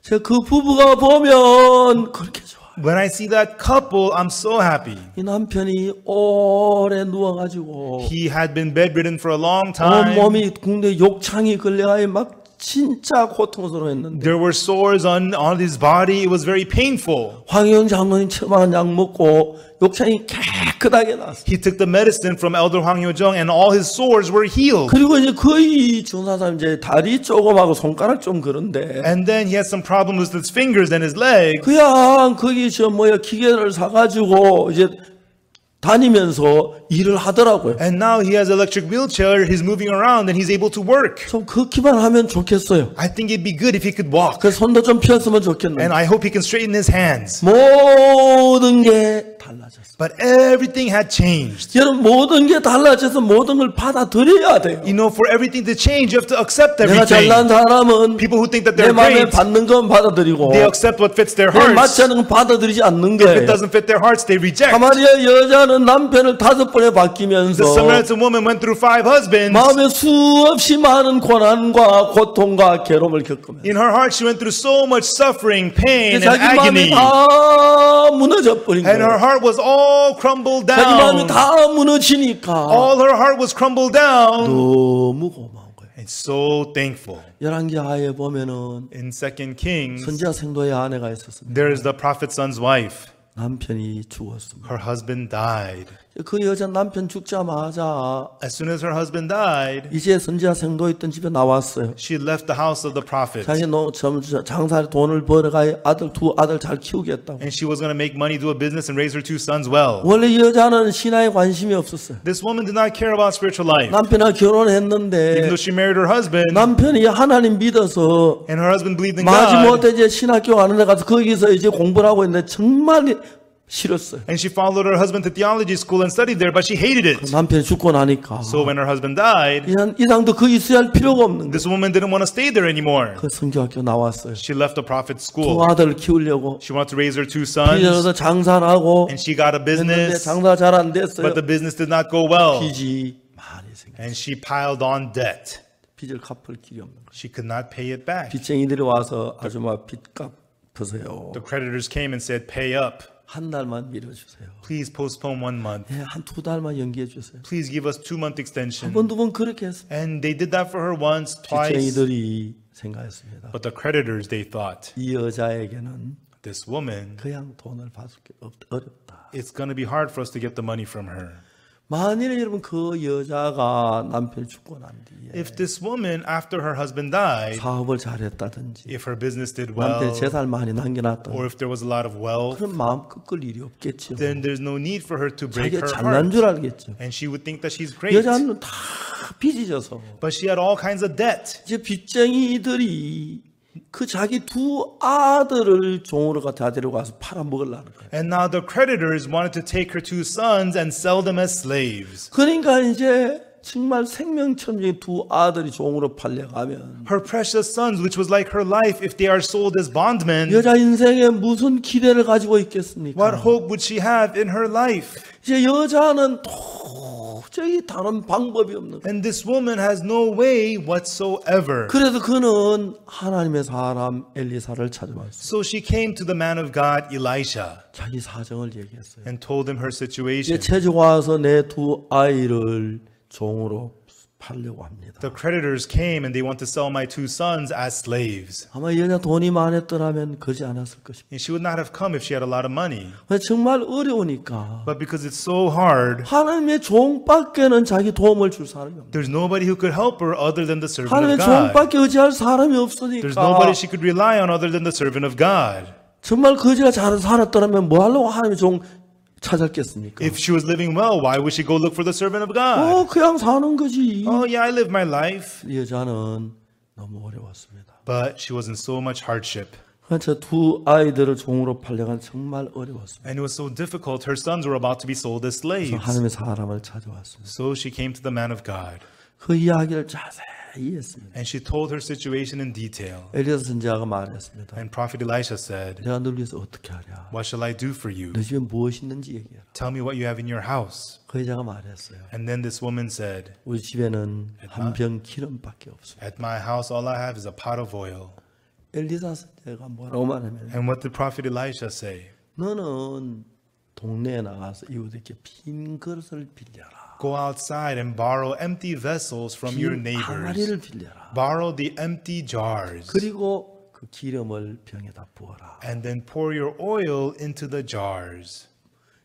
A: 제가 그 부부가 보면 그렇게 좋아요.
B: When I see that couple, I'm so happy.
A: 이 남편이 오래 누워가지고
B: He had been bedridden for a long
A: 온
B: time.
A: 몸이 궁대 욕창이 걸려가지고 막 진짜 고통스러워했는데
B: There were sores on his body. it was very painful.
A: 황영 장로님 처방한 약 먹고 욕창이 깨끗하게 났어요.
B: He took the medicine from Elder Hwang Yo-jung and all his sores were healed.
A: 그리고 이제 거의 중사삼 이제 다리 조금하고 손가락 좀 그런데
B: And then he had some problems with his fingers and his legs.
A: 그냥 거기 기계를 사가지고 이제 다니면서 일을 하더라고요.
B: And now he has an electric wheelchair. He's moving around and he's able to work.
A: 좀 걷기만 하면 좋겠어요.
B: I think it'd be good if he could walk.
A: 그 손도 좀 폈으면 좋겠네요.
B: And I hope he can straighten his hands.
A: 모든 게 달라졌어요.
B: But everything had changed.
A: 여러분 모든 게 달라져서 모든 걸 받아들여야 돼요.
B: You know, for everything to change, you have to accept
A: 내가
B: everything.
A: 잘난 사람은
B: People who think that
A: 내
B: they're
A: 마음에
B: great,
A: 받는 건 받아들이고
B: they accept what fits their
A: 내
B: hearts.
A: 맞지 않는 건 받아들이지 않는
B: If it
A: 거예요.
B: doesn't fit their hearts, they reject.
A: 사마리아 여자는 남편을 5번에 바뀌면서
B: The Samaritan woman went through 5 husbands.
A: 마음에 수없이 많은 고난과 고통과 괴로움을 겪으면서
B: In her heart, she went through so much suffering, pain, and
A: 자기 마음이
B: agony.
A: 다 무너져 버린
B: And her
A: 거예요.
B: heart was all crumbled
A: 자기 마음이
B: down.
A: 다 무너지니까
B: All her heart was crumbled down.
A: 너무 고마운 거예요.
B: And so thankful.
A: 열왕기하에 보면은
B: In 2 Kings,
A: 선지자 생도의 아내가 있었습니다.
B: there is the prophet's son's wife.
A: 남편이 죽었습니다.
B: Her husband died.
A: 그 여자 남편 죽자마자
B: As soon as her husband died,
A: 이제 선지자 생도 있던 집에 나왔어요.
B: she left the house of the prophet.
A: 자기 장사에 돈을 벌어가 두 아들 잘 키우겠다고.
B: And she was going to make money, do a business, and raise her 2 sons well.
A: 원래 이 여자는 신앙에 관심이 없었어요.
B: This woman did not care about spiritual life.
A: 남편하고 결혼했는데
B: Even though she married her husband,
A: 남편이 하나님 믿어서
B: and her husband believed in
A: 마지못해
B: God,
A: 이제 신학교 가는 데 가서 거기서 이제 공부를 하고 있는데 정말 싫었어요.
B: and she followed her husband to theology school and studied there, but she hated it.
A: 남편이 죽고 나니까
B: So when her husband died,
A: 이상도 거기 있어야 할 필요가 없는 거예요.
B: this woman didn't want to stay there anymore.
A: 그 성교학교 나왔어요.
B: She left the prophet's
A: 두
B: school.
A: 아들을 키우려고
B: She wanted to raise her 2 sons,
A: 빚을 장사를 하고
B: and she got a
A: 했는데
B: business,
A: 장사 잘 안 됐어요.
B: but the business did not go well,
A: 빚이 많이 생겼어요.
B: and she piled on debt.
A: 빚을 갚을 길이 없는 거예요.
B: She could not pay it back.
A: 빚쟁이들이 와서 아줌마 빚 갚으세요.
B: The creditors came and said, "Pay up.
A: 한 달만 미뤄주세요.
B: Please postpone 1 month.
A: 한 2달만 연기해 주세요.
B: Please give us 2-month
A: 한
B: extension."
A: 번, 두 번 그렇게 했어요.
B: And they did that for her once, twice.
A: 빚쟁이들이 생각했습니다.
B: But the creditors, they thought,
A: 이 여자에게는
B: this woman,
A: 그냥 돈을 받을 게 어렵다.
B: it's going to be hard for us to get the money from her.
A: 만일에 여러분 그 여자가 남편이 죽고 난 뒤에
B: If this woman, after her husband died,
A: 사업을 잘했다든지
B: if her business did
A: 남편이
B: well,
A: 재산을 많이
B: or
A: 남겨놨다든지
B: if there was a lot of wealth,
A: 그런 마음 꺾을 일이 없겠죠.
B: then there's no need for her to break
A: 자기가
B: her
A: 잘난
B: heart.
A: 줄 알겠죠.
B: And she would think that she's great.
A: 여자는 다 빚이 져서
B: But she had all kinds of debt.
A: 이제 빚쟁이들이 그 자기 두 아들을 종으로 갖다 데리고 와서 팔아먹으려는 거예요.
B: And now the creditors wanted to take her two sons and sell them as slaves.
A: 그러니까 이제 정말 생명처럼 이 두 아들이 종으로 팔려가면
B: Her precious sons, which was like her life, if they are sold as bondmen,
A: 여자 인생에 무슨 기대를 가지고 있겠습니까?
B: what hope would she have in her life?
A: 이제 여자는 도저히 다른 방법이 없는 거예요.
B: And this woman has no way whatsoever.
A: 그래서 그는 하나님의 사람 엘리사를 찾아왔어요.
B: So she came to the man of God, Elisha,
A: 자기 사정을 얘기했어요.
B: and told him her
A: 이제
B: situation.
A: 채주가 와서 내 두 아이를 종으로 팔려고 합니다.
B: The creditors came and they want to sell my two sons as slaves.
A: 아마 이 여자 돈이 많았더라면 그러지 않았을 것입니다.
B: And she would not have come if she had a lot of money.
A: 정말 어려우니까
B: But because it's so hard,
A: 하나님의 종밖에는 자기 도움을 줄 사람이 없는
B: there's nobody who could help her other than the servant
A: 하나님의
B: of God.
A: 종밖에 의지할 사람이
B: There's
A: 없으니까
B: nobody she could rely on other than the servant of God.
A: 정말 거지가 잘 살았더라면 뭐 하려고 하나님의 종 찾았겠습니까?
B: If she was living well, why would she go look for the servant of God?
A: 그냥 사는 거지.
B: Oh, yeah, I live my life.
A: 이 여자는 너무 어려웠습니다.
B: But she was in so much hardship.
A: 저 두 아이들을 종으로 팔려간 정말 어려웠습니다.
B: And it was so difficult. Her sons were about to be sold as
A: 그래서
B: slaves.
A: 하나님의 사람을 찾아왔습니다.
B: So she came to the man of God.
A: 그 이야기를 자세히 했습니다.
B: And she told her situation in detail.
A: 엘리야 선지자가 말했습니다.
B: And Prophet Elisha said,
A: 내가 널 위해서 어떻게 하랴?
B: what shall I do for you?
A: 너 집에 무엇이 있는지 얘기해라.
B: Tell me what you have in your house.
A: 그 여자가 말했어요.
B: And then this woman said,
A: 우리 집에는 한 병 기름밖에 없어요.
B: at my house all I have is a pot of oil.
A: 엘리사 선지자가 뭐라고 말하면
B: And what did Prophet Elisha say?
A: 너는 동네에 나가서 이웃에게 빈 그릇을 빌려라.
B: Go outside and borrow empty vessels from your
A: 빈
B: neighbors.
A: 항아리를 빌려라.
B: Borrow the empty jars.
A: 그리고 그 기름을 병에다 부어라.
B: And then pour your oil into the jars.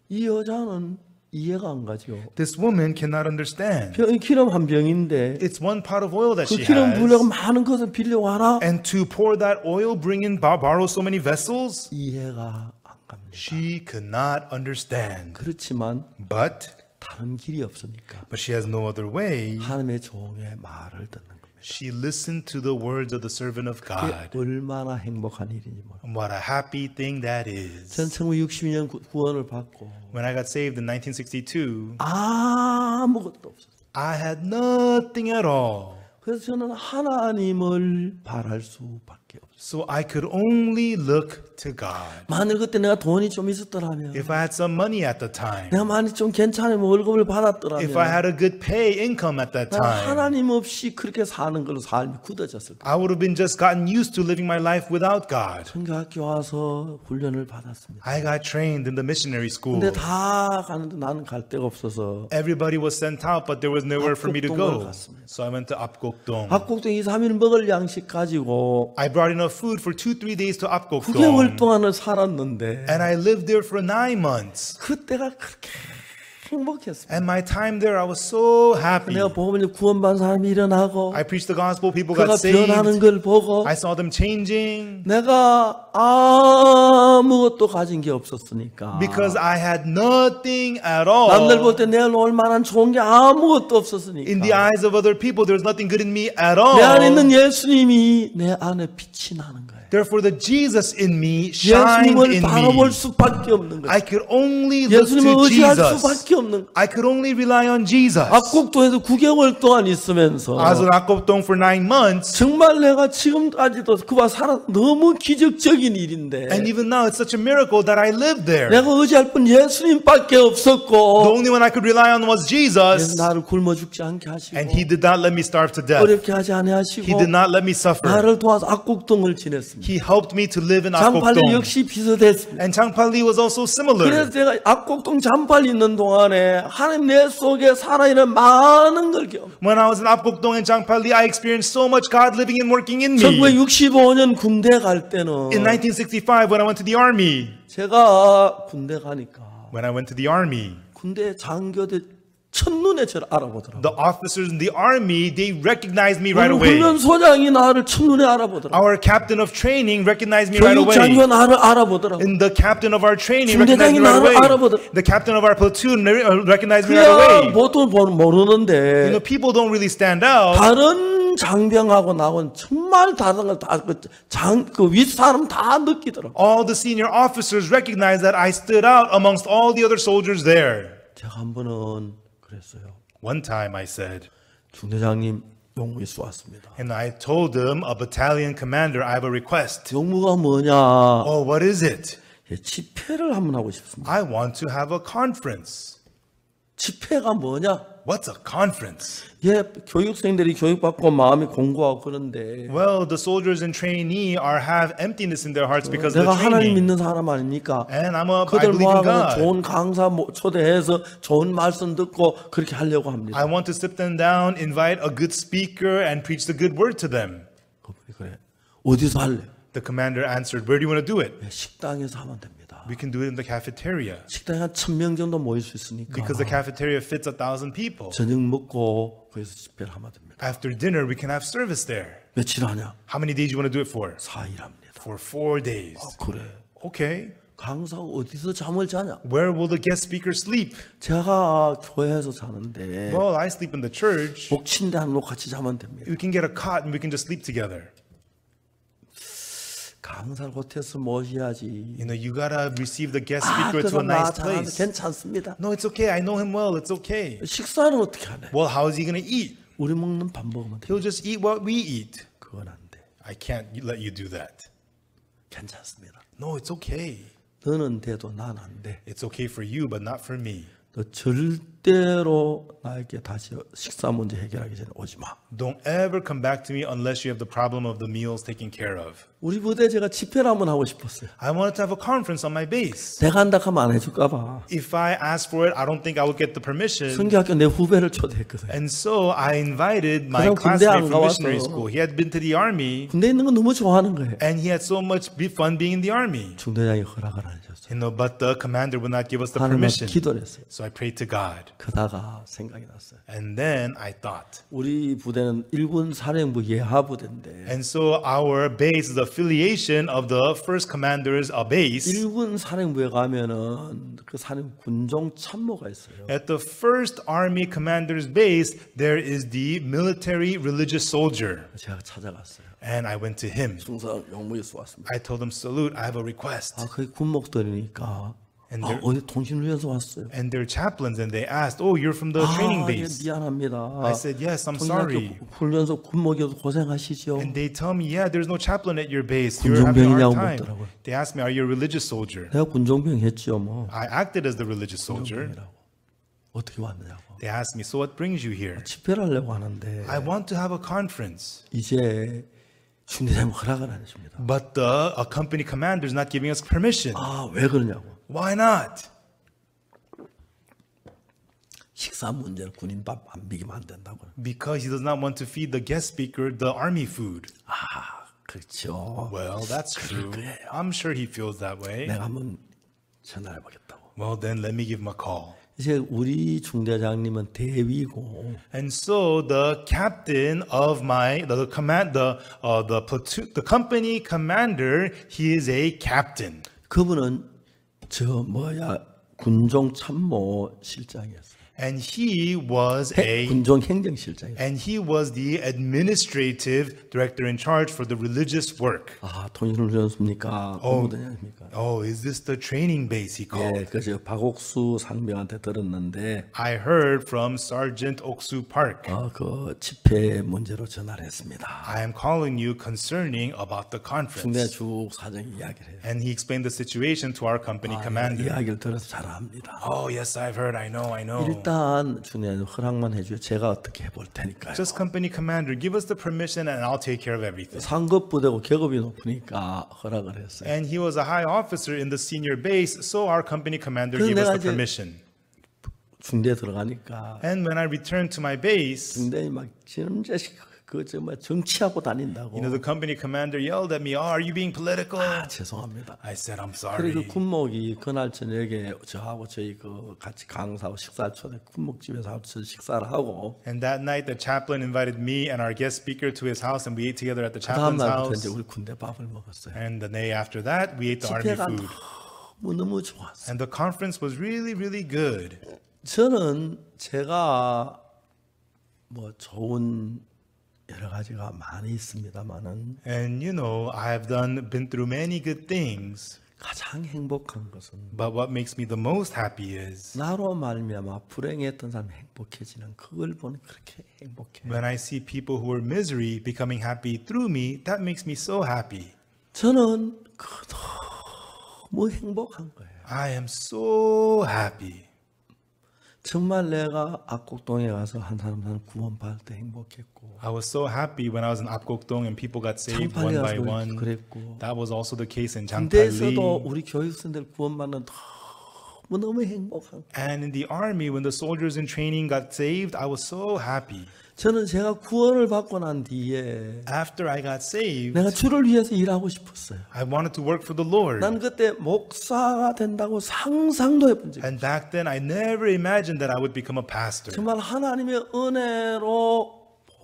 A: 이 여자는 이해가 안 가죠.
B: This woman cannot understand.
A: 기름 한 병인데
B: It's one pot of oil that
A: 그
B: she
A: 기름 부으려고
B: has.
A: 많은 것을 빌려와라.
B: And to pour that oil, bring in, borrow so many vessels?
A: 이해가 안 갑니다.
B: She could not understand.
A: 그렇지만
B: But
A: 다른 길이 없으니까
B: she has no other way.
A: 하나님의 종의 말을 듣는 겁니다.
B: She listened to the words of the servant of
A: 그게
B: God.
A: 얼마나 행복한 일인지 몰라요.
B: What a happy thing that is.
A: 전 1962년 구원을 받고
B: When I got saved in 1962,
A: 아무것도 없었어요.
B: I had nothing at all.
A: 그래서 저는 하나님을 바랄 수밖에 없어요.
B: So I could only look to God.
A: 만일 그때 내가 돈이 좀 있었더라면,
B: If I had some money at the time,
A: 내가 만일 좀 괜찮으면 월급을 받았더라면,
B: if I had a good pay income at that
A: 난
B: time,
A: 하나님 없이 그렇게 사는 걸로 삶이 굳어졌을 거예요.
B: I would have been just gotten used to living my life without God.
A: 선교학교 와서 훈련을 받았습니다.
B: I got trained in the missionary school.
A: 근데 다 가는데 나는 갈 데가 없어서
B: Everybody was sent out, but there was nowhere for me to
A: 압곡동을
B: go.
A: 갔습니다.
B: So I went to Apgokdong.
A: 압곡동 2, 3일 먹을 양식 가지고
B: I brought enough food for 2-3 days to
A: 9개월
B: Apgokdong.
A: 동안을 살았는데
B: And I lived there for 9 months.
A: 그때가 그렇게 행복했습니다.
B: And my time there, I was so happy.
A: 내가 보면 구원받은 사람이 일어나고
B: I preached the gospel, people
A: 그가
B: got saved.
A: 변하는 걸 보고
B: I saw them changing
A: 내가 아무것도 가진 게 없었으니까
B: because I had nothing at all.
A: 남들 볼 때 내가 놓을 만한 좋은 게 아무것도 없었으니까
B: In the eyes of other people, there's nothing good in me at
A: 내 안에 있는
B: all.
A: 예수님이 내 안에 빛이 나는 거예요.
B: Therefore, the Jesus in me shined
A: 예수님을
B: in
A: 바라볼
B: me.
A: 수밖에 없는 거예요.
B: I could only look
A: 예수님을
B: to
A: 의지할
B: Jesus.
A: 수밖에 없는 거예요.
B: I could only rely on Jesus.
A: 압곡동에서 9개월 동안 있으면서
B: I was in Apgokdong for 9 months.
A: 정말 내가 지금까지도 그와 살아 너무 기적적인 일인데
B: And even now, it's such a miracle that I lived there.
A: 내가 의지할 분 예수님밖에
B: The
A: 없었고
B: only one I could rely on was Jesus.
A: 나를 굶어 죽지 않게 하시고
B: And He did not let me starve to death.
A: 어렵게 하지 않게
B: He
A: 하시고
B: did not let me suffer.
A: 나를 도와서 압곡동을 지냈습니다.
B: He helped me to live in
A: 장팔리
B: Apgokdong.
A: 역시 비슷했습니다.
B: And Changpali was also
A: 그래서
B: similar.
A: 제가 압곡동 장팔리 있는 동안에 하나님 내 속에 살아있는 많은 걸 경험.
B: When I was in Apgokdong and Changpali, I experienced so much God living and working in me.
A: 1965년 군대 갈 때는
B: In 1965, when I went to the army,
A: 제가 군대 가니까
B: when I went to the army,
A: 군대 장교대 첫눈에 저를 알아보더라고요.
B: The officers in the army, they recognized me right
A: 오늘
B: away.
A: 훈련소장이 나를 첫눈에 알아보더라고요.
B: Our captain of training recognized me right
A: 교육장교
B: away.
A: 나를 알아보더라고요.
B: And the captain of our training
A: 중대장이
B: recognized me right
A: 나를
B: away.
A: 알아보더라고요.
B: The captain of our platoon recognized me right
A: 그야
B: away.
A: 모두 모르는데
B: People don't really stand out.
A: 다른 장병하고 나하고는 정말 다른 걸 다 그 윗사람 다 느끼더라고요.
B: All the senior officers recognized that I stood out amongst all the other soldiers there.
A: 제가 한 번은 그랬어요.
B: One time I said,
A: 중대장님 용무에 쏘았습니다.
B: and I told them, a battalion commander, I have a request.
A: 용무가 뭐냐?
B: Oh, what is it?
A: 예, 집회를 한번 하고 싶습니다.
B: I want to have a conference.
A: 집회가 뭐냐?
B: What's a conference?
A: 예, 교육생들이 교육받고 마음이 공고하고 그런데
B: Well, the soldiers and trainee have emptiness in their hearts because of
A: 내가
B: the
A: 하나님
B: training.
A: 믿는 사람 아닙니까?
B: And I
A: 그들
B: believe in
A: 모아서
B: God.
A: 좋은 강사 초대해서 좋은 말씀 듣고 그렇게 하려고 합니다.
B: I want to sit them down, invite a good speaker, and preach the good word to them.
A: 그분이 그래. 어디서 할래?
B: The commander answered, where do you want to do it?
A: 예, 식당에서 하면 됩니다.
B: We can do it in the cafeteria.
A: 식당에 한 1,000명 정도 모일 수 있으니까
B: Because the cafeteria fits 1,000 people.
A: 저녁 먹고 거기서 집회를 하면 됩니다.
B: After dinner, we can have service there.
A: 며칠 하냐?
B: How many days do you want to do it for?
A: 4일 합니다.
B: For 4 days.
A: 그래.
B: Okay.
A: 강사가 어디서 잠을 자냐?
B: Where will the guest speaker sleep?
A: 제가 교회에서 자는데
B: Well, I sleep in the church.
A: 목침대 한 놓고 같이 자면 됩니다.
B: We can get a cot and we can just sleep together.
A: 강사를 호텔에서 모셔야지.
B: You know, you gotta receive the guest
A: 아,
B: speaker to
A: 그거
B: a
A: 나
B: nice
A: 잘하는데
B: place.
A: 괜찮습니다.
B: No, it's okay. I know him well. It's okay.
A: 식사는 어떻게 하네?
B: Well, how is he gonna eat?
A: 우리 먹는 밥 먹으면 돼.
B: He'll just eat what we eat.
A: 그건 안 돼.
B: I can't let you do that.
A: 괜찮습니다.
B: No, it's okay.
A: 너는 돼도 난 안 돼.
B: It's okay for you, but not for me.
A: 너 절대로 나에게 다시 식사 문제 해결하기 전에 오지 마.
B: Don't ever come back to me unless you have the problem of the meals taken care of.
A: 우리 부대에 제가 집회를 한번 하고 싶었어요.
B: I wanted to have a conference on my base.
A: 내가 한다 하면 안 해줄까 봐.
B: If I asked for it, I don't think I would get the permission.
A: 성교학교 내 후배를 초대했거든.
B: And so I invited my
A: 그럼 군대 안
B: classmate from
A: 가봤어.
B: missionary school. He had been to the army,
A: 군대에 있는 거 너무 좋아하는 거예요.
B: and he had so much fun being in the army.
A: 중대장이 허락을 안 해줬어요.
B: You know, but the commander would not give us the
A: 하나님한테
B: permission.
A: 기도를 했어요.
B: So I prayed to God.
A: 그러다가 생각이 났어요.
B: And then I thought.
A: 우리 부대는 일군 사령부 예하 부대인데
B: And so our base is affiliation of the first commander's base.
A: 일군 사령부에 가면은 그 사령 군종 참모가 있어요.
B: At the first army commander's base, there is the military religious soldier.
A: 제가 찾아갔어요.
B: And I went to him.
A: 중사 용무에서 왔습니다.
B: I told him, salute, I have a request.
A: 아, 거기 군목들이니까
B: And
A: 아, 어디 통신훈련소 왔어요.
B: And they're chaplains, and they asked, oh, you're from the training
A: 아, 예,
B: base.
A: 미안합니다.
B: I said, yes, I'm sorry.
A: 통신학교 훈련소 군목이어도 고생하시죠.
B: And they tell me, yeah, there's no chaplain at your base. You're having a
A: 군종병이냐고
B: hard time.
A: 묻더라고요.
B: They asked me, are you a religious soldier?
A: 내가 군종병 했죠, 뭐.
B: I acted as the religious soldier.
A: 군종병이라고. 어떻게 왔느냐고.
B: They asked me, so what brings you here?
A: 집회를 하려고 하는데
B: I want to have a conference.
A: 이제 중대장님 허락을 안 해줍니다.
B: But the company commander is not giving us permission.
A: 아, 왜 그러냐고.
B: Why not?
A: 식사 문제는 군인 밥 안 비기면 안 된다고.
B: Because he does not want to feed the guest speaker the army food.
A: 아, 그렇죠.
B: Well, that's true. I'm sure he feels that way.
A: 내가 한번 전화해 보겠다고.
B: Well, then let me give him a call.
A: 이제 우리 중대장님은 대위고
B: And so the captain of the platoon, the company commander, he is a captain.
A: 그분은 군종 참모 실장이었어요.
B: And he was
A: 군종 행정실장이었어요.
B: and he was the administrative director in charge for the religious work.
A: 아, 통일훈련소입니까? 공무대장입니까?
B: Oh, is this the training base he called?
A: 예, 그저 박옥수 상병한테 들었는데
B: I heard from Sergeant Oksu Park.
A: 그 집회 문제로 전화를 했습니다.
B: I am calling you concerning about the
A: 중대
B: conference.
A: 주 사정 이야기를 해요.
B: And he explained the situation to our company commander.
A: 이야기를 들어서 잘 압니다.
B: Oh, yes, I've heard. I know.
A: 일단 중대장님 허락만 해줘요. 제가 어떻게 해볼 테니까요.
B: Just company commander, give us the permission and I'll take care of everything.
A: 상급 부대고 계급이 높으니까 허락을 했어요.
B: And he was a high officer in the senior base, so our company commander
A: 그래서
B: gave us
A: 내가
B: the
A: 이제
B: permission.
A: 중대 들어가니까
B: And when I returned to my base,
A: 중대장이 막 지름제식 그 정말 정치하고 다닌다고.
B: You know, the company commander yelled at me, "Oh, are you being political?"
A: 죄송합니다.
B: I said, "I'm
A: 그리고
B: sorry."
A: 군목이 그날 저녁에 저하고 저희 그 같이 강사하고 식사를 초대 군목집에서 식사를 하고
B: And that night, the chaplain invited me and our guest speaker to his house, and we ate together at the
A: 그 다음
B: chaplain's
A: 날부터
B: house.
A: 이제 우리 군대 밥을 먹었어요.
B: And the day after that, we ate the army
A: 집회가
B: food.
A: 너무 좋았어요.
B: And the conference was really, really good.
A: 저는 제가 뭐 좋은 여러 가지가 많이 있습니다만은
B: And you know, I've been through many good things.
A: 가장 행복한 것은
B: But what makes me the most happy is
A: 나로 말미암아 불행했던 사람이 행복해지는 그걸 보니 그렇게 행복해.
B: when I see people who are misery becoming happy through me. That makes me so happy.
A: 저는 그 너무 행복한 거예요.
B: I am so happy.
A: 정말 내가 압곡동에 가서 한 사람 구원받을 때 행복했고
B: I was so happy when I was in Apgokdong and people got saved
A: 장팔리
B: one by
A: 가서
B: one.
A: 그랬고
B: That was also the case in Champali.
A: 군대에서도 우리 교육생들 구원받는 너무 행복한 거예요.
B: And in the army, when the soldiers in training got saved, I was so happy.
A: 저는 제가 구원을 받고 난 뒤에
B: After I got saved,
A: 내가 주를 위해서 일하고 싶었어요.
B: I wanted to work for the Lord.
A: 난 그때 목사가 된다고 상상도 해본 적이 없어요.
B: And back then, I never imagined that I would become a pastor.
A: 정말 하나님의 은혜로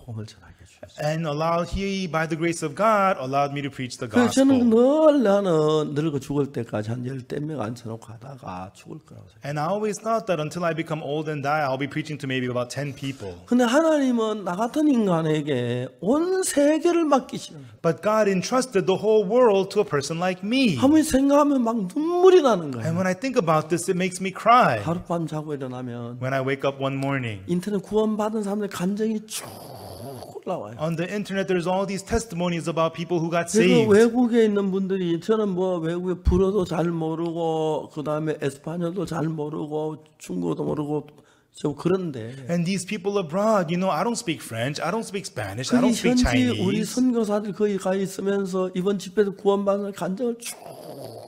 A: 복음을 전하게 해주셨어요.
B: And He, by the grace of God, allowed me to preach the
A: 그래서 저는
B: gospel.
A: 나는 늙어 죽을 때까지 한 10명 앉혀놓고 하다가 죽을 거라고 생각해요.
B: And I always thought that until I become old and die, I'll be preaching to maybe about 10 people.
A: 근데 하나님은 나 같은 인간에게 온 세계를 맡기시는 거예요.
B: But God entrusted the whole world to a person like me.
A: 아무리 생각하면 막 눈물이 나는
B: And
A: 거예요.
B: when I think about this, it makes me cry.
A: 하룻밤 자고 일어나면
B: When I wake up one morning,
A: 인터넷 구원받은 사람들 감정이 쭉 올라와요.
B: on the internet, there's all these testimonies about people who got
A: 그리고
B: saved.
A: 외국에 있는 분들이 저는 뭐 외국에 불어도 잘 모르고 그 다음에 에스파뇰도 잘 모르고 중국어도 모르고 좀 그런데
B: And these people abroad, you know, I don't speak French, I don't speak Spanish, I
A: 거기
B: don't speak
A: 현지 우리
B: Chinese.
A: 선교사들 거기 가 있으면서 이번 집회에서 구원받은 감정을 쭉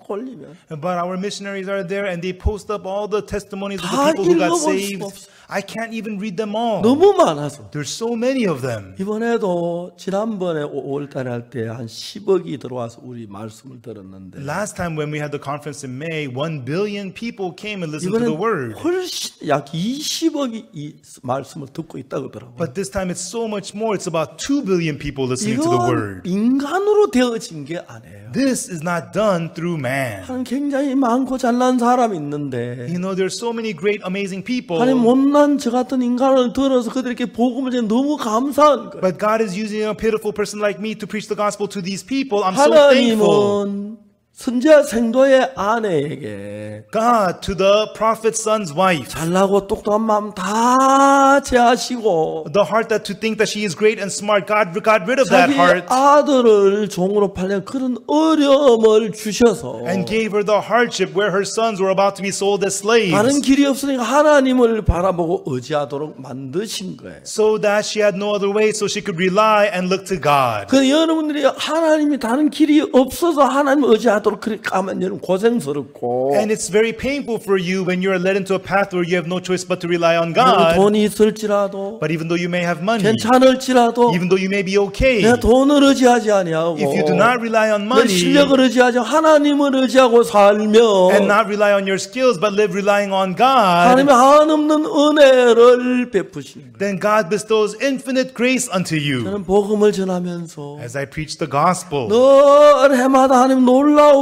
A: 올리면
B: But our missionaries are there and they post up all the testimonies of
A: 다
B: the people who got
A: 읽어볼
B: saved.
A: 수가 없어.
B: I can't even read them all.
A: 너무 많아서
B: There's so many of them.
A: 이번에도 지난번에 5월달에 할 때 한 10억이 들어와서 우리 말씀을 들었는데
B: Last time when we had the conference in May, 1 billion people came and listened to the
A: 이번엔
B: word.
A: 훨씬 약 20억이 이 말씀을 듣고 있다고 하더라고요.
B: But this time it's so much more. It's about 2 billion people listening to the
A: 이건
B: word.
A: 인간으로 되어진 게 아니에요.
B: This is not done through man.
A: 하나님 굉장히 많고 잘난 사람이 있는데
B: You know, there's so many great, amazing people.
A: 하나님 못난 저 같은 인간을 들어서 그들에게 복음을 전해 너무 감사한 거예요.
B: But God is using a pitiful person like me to preach the gospel to these people. I'm so thankful.
A: 하나님은 선지자 생도의 아내에게
B: God to the prophet's son's wife.
A: 잘나고 똑똑한 마음 다 제하시고
B: The heart that to think that she is great and smart, God got rid of that
A: 자기
B: heart
A: 아들을 종으로 팔려 그런 어려움을 주셔서
B: and gave her the hardship where her sons were about to be sold as slaves.
A: 다른 길이 없으니까 하나님을 바라보고 의지하도록 만드신 거예요.
B: So that she had no other way, so she could rely and look to God.
A: 그 여러분들이 하나님이 다른 길이 없어서 하나님을 의지하도록 그렇게 하면 여러분 고생스럽고
B: And it's very painful for you when you're led into a path where you have no choice but to rely on
A: 내가
B: God.
A: 돈이 있을지라도
B: But even though you may have money,
A: 괜찮을지라도
B: even though you may be okay,
A: 내가 돈을 의지하지 아니하고
B: if you do not rely on
A: 내
B: money
A: 실력을 의지하지 하나님을 의지하고 살며
B: and not rely on your skills but live relying on God,
A: 하나님의 한없는 은혜를 베푸시는 거예요.
B: then God bestows infinite grace unto you.
A: 저는 복음을 전하면서
B: As I preach the gospel,
A: 늘 해마다 하나님 놀라웠게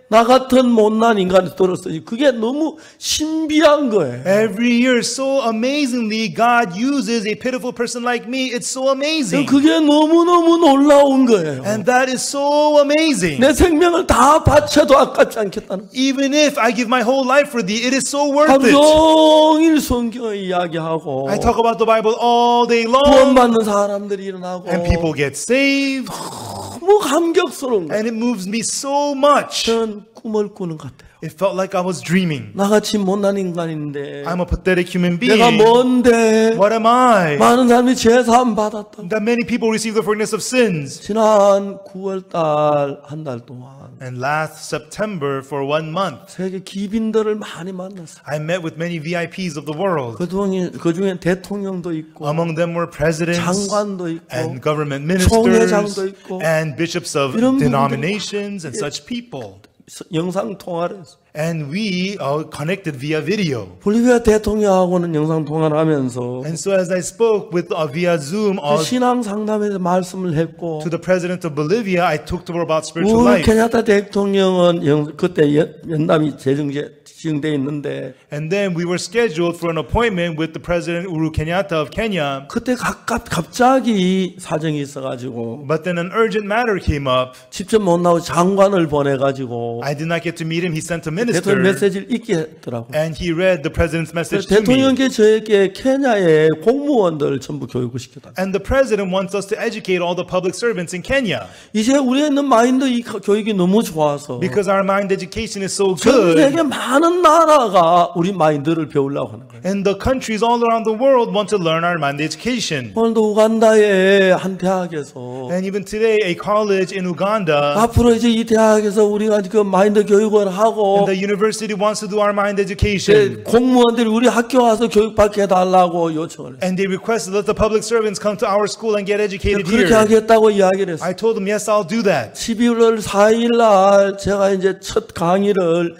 A: 나 같은 못난 인간이 들었어요. 그게 너무 신비한 거예요.
B: every year, so amazingly, God uses a pitiful person like me. It's so amazing.
A: 그게 너무너무 놀라운 거예요.
B: And that is so amazing.
A: 내 생명을 다 바쳐도 아깝지 않겠다는.
B: Even if I give my whole life for thee, it is so worth
A: 하루
B: it.
A: 종일 성경을 이야기하고
B: I talk about the Bible all day long,
A: 구원받는 사람들이 일어나고
B: and people get saved,
A: 너무 감격스러운 거예요.
B: and it moves me so much.
A: 저는 꿈을 꾸는 것 같아요.
B: It felt like I was dreaming.
A: 나같이 못난 인간인데
B: I'm a pathetic human
A: 내가
B: being.
A: 뭔데
B: What am I?
A: 많은 사람이 죄사함 받았다.
B: That many people receive the forgiveness of sins.
A: 지난 9월달 한 달 동안
B: And last September, for 1 month,
A: 세계 기빈들을 많이 만났어요.
B: I met with many VIPs of the world.
A: 그중에 대통령도 있고
B: Among them were presidents
A: 장관도 있고
B: and government
A: 총회장도
B: ministers
A: 있고
B: and bishops of
A: 이런 분들이
B: denominations and such people.
A: 영상 통화를 했어요.
B: And we connected via video.
A: 볼리비아 대통령하고는 영상 통화를 하면서
B: And so as I spoke with via Zoom
A: 신앙 상담에서 말씀을 했고
B: to the president of Bolivia, I talked to her about spiritual
A: 우리
B: life.
A: 케냐타 대통령은 그때 연남이 지정돼 있는데
B: And then we were scheduled for an appointment with the president Uhuru Kenyatta of Kenya.
A: 그때 갑자기 사정이 있어가지고
B: But then an urgent matter came up.
A: 직접 못 나오고 장관을 보내가지고
B: I did not get to meet him. He sent a
A: 대통령
B: minister.
A: 메시지를 읽게 했더라고요.
B: And he read the president's message to me.
A: 대통령께 저에게 케냐의 공무원들 전부 교육을 시켰다.
B: And the president wants us to educate all the public servants in Kenya.
A: 이제 우리에 있는 마인드 이 교육이 너무 좋아서
B: Because our mind education is so
A: 전
B: good.
A: 세계 많은 나라가 우리 마인드를 배우려고 하는 거예요.
B: And the countries all around the world want to learn our mind education.
A: 오늘도 우간다의 한 대학에서
B: And even today, a college in Uganda,
A: 앞으로 이제 이 대학에서 우리가 그 마인드 교육을 하고
B: and the university wants to do our mind education.
A: 공무원들이 우리 학교 와서 교육받게 해달라고 요청을 했어요.
B: And they requested that the public servants come to our school and get educated
A: 그렇게
B: here.
A: 하겠다고 이야기를 했어요.
B: I told them, yes, I'll do that.
A: 12월 4일 날 제가 이제 첫 강의를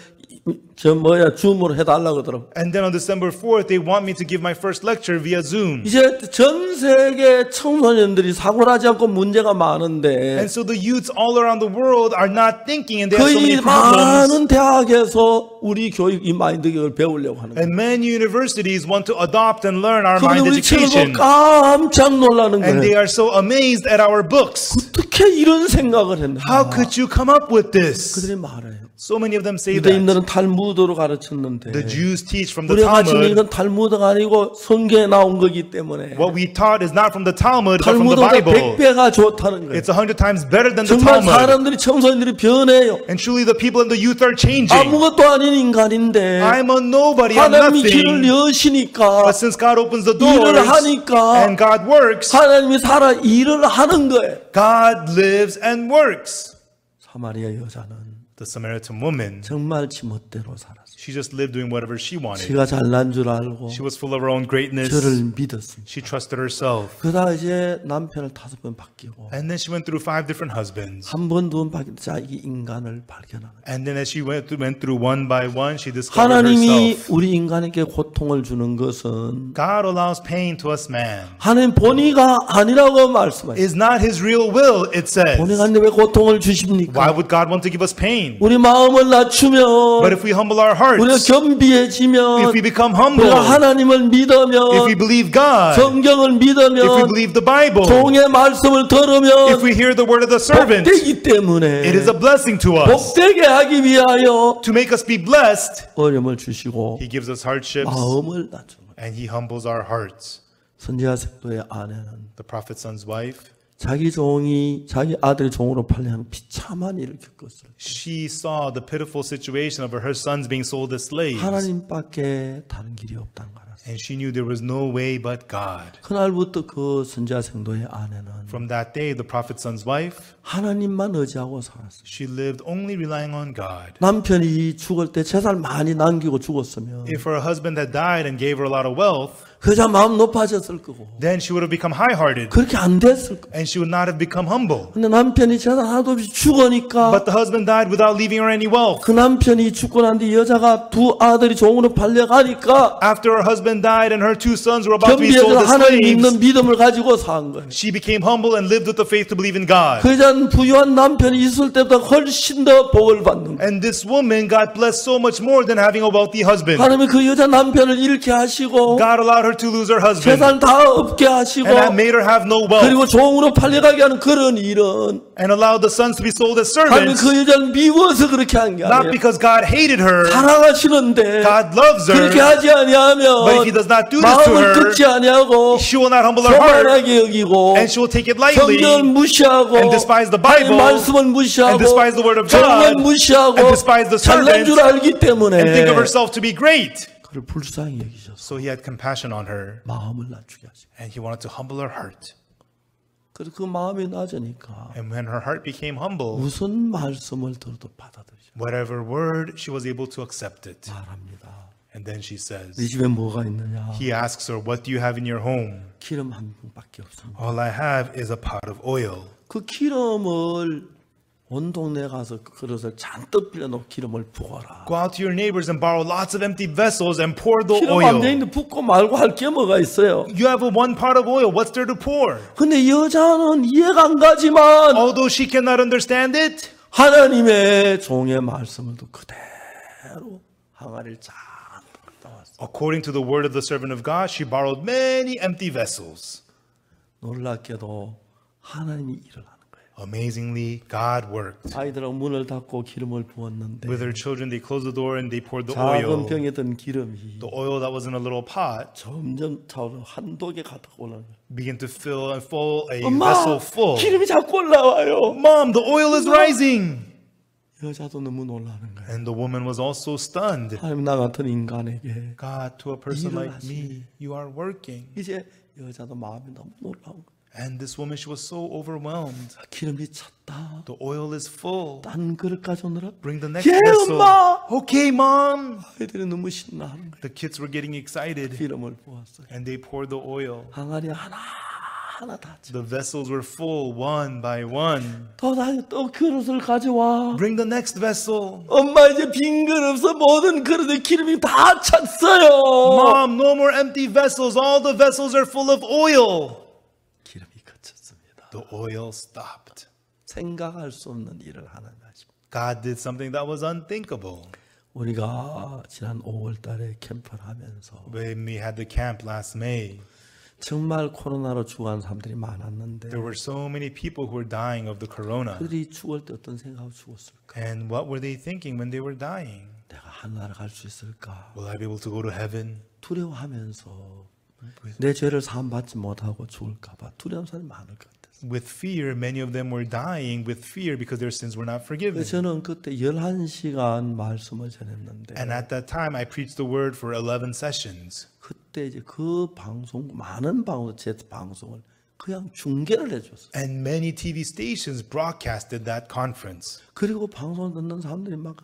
A: 줌으로 해달라고 그러더라고요.
B: And then on December 4th, they want me to give my first lecture via Zoom.
A: 이제 전 세계 청소년들이 사고나지 않고 문제가 많은데
B: And so the youths all around the world are not thinking and they have so
A: 거의
B: many problems.
A: 많은 대학에서 우리 교육, 이 마인드 교육을 배우려고 하는 거예요.
B: And many universities want to adopt and learn our
A: 그런데
B: mind
A: 우리 친구들
B: education.
A: 깜짝 놀라는
B: And they
A: 거예요.
B: are so amazed at our books.
A: 어떻게 이런 생각을 했나?
B: How could you come up with this?
A: 그들이 말해요.
B: So many of them say that.
A: 유대인들은 탈무드로 가르쳤는데
B: The Jews teach from the
A: 우리가 지금
B: Talmud.
A: 이건 탈무드가 아니고 성경에 나온 거기 때문에
B: What we taught is not from the Talmud, but from the
A: 탈무드가
B: Bible.
A: 100배가 좋다는 거예요.
B: It's 100 times better than the
A: 정말
B: Talmud.
A: 사람들이 청소년들이 변해요.
B: And truly the people and the youth are changing.
A: 아무것도 아닌 인간인데
B: I'm a nobody, I'm
A: 하나님이 길을
B: nothing.
A: 여시니까
B: But since God opens the
A: 일을
B: doors
A: 하니까
B: and God works,
A: 하나님이 살아 일을 하는 거예요.
B: God lives and works.
A: 사마리아 여자는
B: The Samaritan woman,
A: 정말 지멋대로 살았어요.
B: she just lived doing whatever she wanted.
A: 지가 잘난 줄 알고
B: She was full of her own greatness.
A: 저를 믿었습니다.
B: She trusted herself.
A: 그러다가 이제 남편을 5번 바뀌고
B: And then she went through 5 different husbands.
A: 한 번, 두 번 바뀌다 자기 인간을 발견하는 거예요.
B: And then as she went through one by one, she discovered
A: 하나님이
B: herself.
A: 우리 인간에게 고통을 주는 것은
B: God allows pain to us man.
A: 하나님 본의가 아니라고 말씀하세요.
B: It's not his real will, it says.
A: 본의가 아닌데 왜 고통을
B: Why
A: 주십니까?
B: would God want to give us pain?
A: 우리 마음을 낮추면
B: But if we humble our
A: 우리가
B: hearts,
A: 겸비해지면
B: if we become humble,
A: 우리가 하나님을
B: if
A: 믿으면
B: we believe God,
A: 성경을
B: if we
A: 믿으면
B: believe the Bible,
A: 종의 말씀을
B: if
A: 들으면
B: we hear the word of the servant,
A: 복되기 때문에
B: it is a blessing to us.
A: 복되게 하기 위하여
B: To make us be blessed,
A: 어려움을 주시고
B: He gives us hardships
A: 마음을 낮추는 거예요.
B: and He humbles our hearts.
A: 선지자 색도의 아내는
B: The prophet's son's wife,
A: 자기 아들의 종으로 팔려는 비참한 일을 겪었어요.
B: she saw the pitiful situation of her sons being sold as slaves.
A: 하나님밖에 다른 길이 없다는 걸 알았어요.
B: And she knew there was no way but God.
A: 그날부터 그 선지자 생도의 아내는
B: From that day, the prophet's son's wife,
A: 하나님만 의지하고 살았어요.
B: she lived only relying on God.
A: 남편이 죽을 때 재산 많이 남기고 죽었으면
B: If her husband had died and gave her a lot of wealth,
A: 그 여자 마음 높아졌을 거고
B: then she would have become high-hearted
A: 그렇게 안 됐을 거고.
B: and she would not have become humble.
A: 근데 남편이 재산 하나도 없이 죽으니까
B: But the husband died without leaving her any wealth.
A: 그 남편이 죽고 난 뒤 여자가 두 아들이 종으로 팔려가니까
B: After her husband died and her 2 sons were about to be sold
A: 겸비해서
B: as
A: 하나님
B: slaves,
A: 믿는 믿음을 가지고 산 거예요.
B: she became humble and lived with the faith to believe in God.
A: 그 여자는 부유한 남편이 있을 때보다 훨씬 더 복을 받는 거예요.
B: And this woman got blessed so much more than having a wealthy husband.
A: 하나님이 그 여자 남편을 잃게 하시고
B: God allowed her her to lose her husband.
A: 재산 다 없게 하시고
B: And that made her have no wealth.
A: 그리고 종으로 팔려가게 하는 그런 일은
B: And allowed the sons to be sold as
A: 하나님
B: servants.
A: 그 여자를 미워서 그렇게 한 게
B: Not
A: 아니에요.
B: because God hated her.
A: 사랑하시는데
B: God loves her.
A: 그렇게 하지
B: But
A: 아니하면
B: if he does not do this to
A: 마음을
B: her,
A: 긋지 아니하고
B: she will not humble her heart.
A: 교만하게 여기고
B: And she will take it lightly.
A: 성경을 무시하고
B: And despise the
A: 하나님
B: Bible.
A: 말씀을 무시하고
B: And despise the word of
A: 정을
B: God.
A: 무시하고
B: And despise the
A: 잘난 줄
B: servant.
A: 알기 때문에
B: And think of herself to be great.
A: 그를 불쌍히 여기셔서
B: So he had compassion on her.
A: 마음을 낮추게 하시고
B: And he wanted to humble her heart.
A: 그래서 그 마음이 낮으니까
B: And when her heart became humble,
A: 무슨 말씀을 들어도 받아들이죠.
B: whatever word, she was able to accept it.
A: 말합니다.
B: And then she says,
A: 네 집에 뭐가 있느냐?
B: he asks her, what do you have in your home?
A: 기름 한 병밖에 없습니다.
B: All I have is a pot of oil.
A: 그 기름을 온 동네에 가서 그 그릇을 잔뜩 빌려놓고 기름을 부어라.
B: Go out to your neighbors and borrow lots of empty vessels and pour the
A: 기름 한
B: oil.
A: 병인데 붓고 말고 할 게 뭐가 있어요?
B: You have one pot of oil. What's there to pour?
A: 근데 여자는 이해가 안 가지만
B: Although she cannot understand it,
A: 하나님의 종의 말씀을 또 그대로 항아리를 잔뜩 갖다 왔어요.
B: according to the word of the servant of God, she borrowed many empty vessels.
A: 놀랍게도 하나님이 일을 하는 거예요.
B: Amazingly, God worked.
A: 아이들하고 문을 닫고 기름을 부었는데
B: With her children, they closed the door and they poured the
A: 작은
B: oil.
A: 병에 든 기름이
B: The oil that was in a little pot
A: 점점 차오르 한 독에 가득 올라가요.
B: began to fill and full a
A: 엄마,
B: vessel full.
A: 기름이 자꾸 올라와요.
B: Mom, the oil is rising.
A: 여자도 너무 놀라는 거예요.
B: And the woman was also stunned.
A: 하나님 나 같은 인간에게
B: God, to a person
A: 일을
B: like me, you are working.
A: 이제 여자도 마음이 너무 놀라운 거예요.
B: And this woman, she was so overwhelmed.
A: 기름이 찼다.
B: The oil is full.
A: 딴 그릇 가져오느라
B: Bring the next
A: 예,
B: vessel.
A: 엄마.
B: Okay, mom.
A: 아이들이 너무 신나하는 거예요.
B: The kids were getting excited
A: 기름을 부었어요.
B: and they poured the oil.
A: 항아리 하나 다 차.
B: The vessels were full one by one.
A: 또 그릇을 가져와.
B: Bring the next vessel.
A: 엄마 이제 빈 그릇 없어. 모든 그릇에 기름이 다 찼어요.
B: Mom, no more empty vessels. All the vessels are full of oil.
A: 기름이 그쳤습니다.
B: The oil stopped.
A: 생각할 수 없는 일을 하는 것입니다.
B: God did something that was unthinkable.
A: 우리가 지난 5월 달에 캠프를 하면서
B: When we had the camp last May,
A: 정말 코로나로 죽어간 사람들이 많았는데
B: there were so many people who were dying of the corona.
A: 그들이 죽을 때 어떤 생각하고 죽었을까?
B: And what were they thinking when they were dying?
A: 내가 하늘나라 갈 수 있을까?
B: Will I be able to go to heaven?
A: 두려워하면서 내 죄를 사함받지 못하고 죽을까 봐 두려운 사람이 많을 것 같아요.
B: With fear, many of them were dying with fear because their sins were not forgiven.
A: 그래서 저는 그때 11시간 말씀을 전했는데
B: And at that time, I preached the word for 11 sessions.
A: 그때 이제 그 방송 많은 방송 제 방송을 그냥 중계를 해줬어요.
B: And many TV stations broadcasted that conference.
A: 그리고 방송 듣는 사람들이 막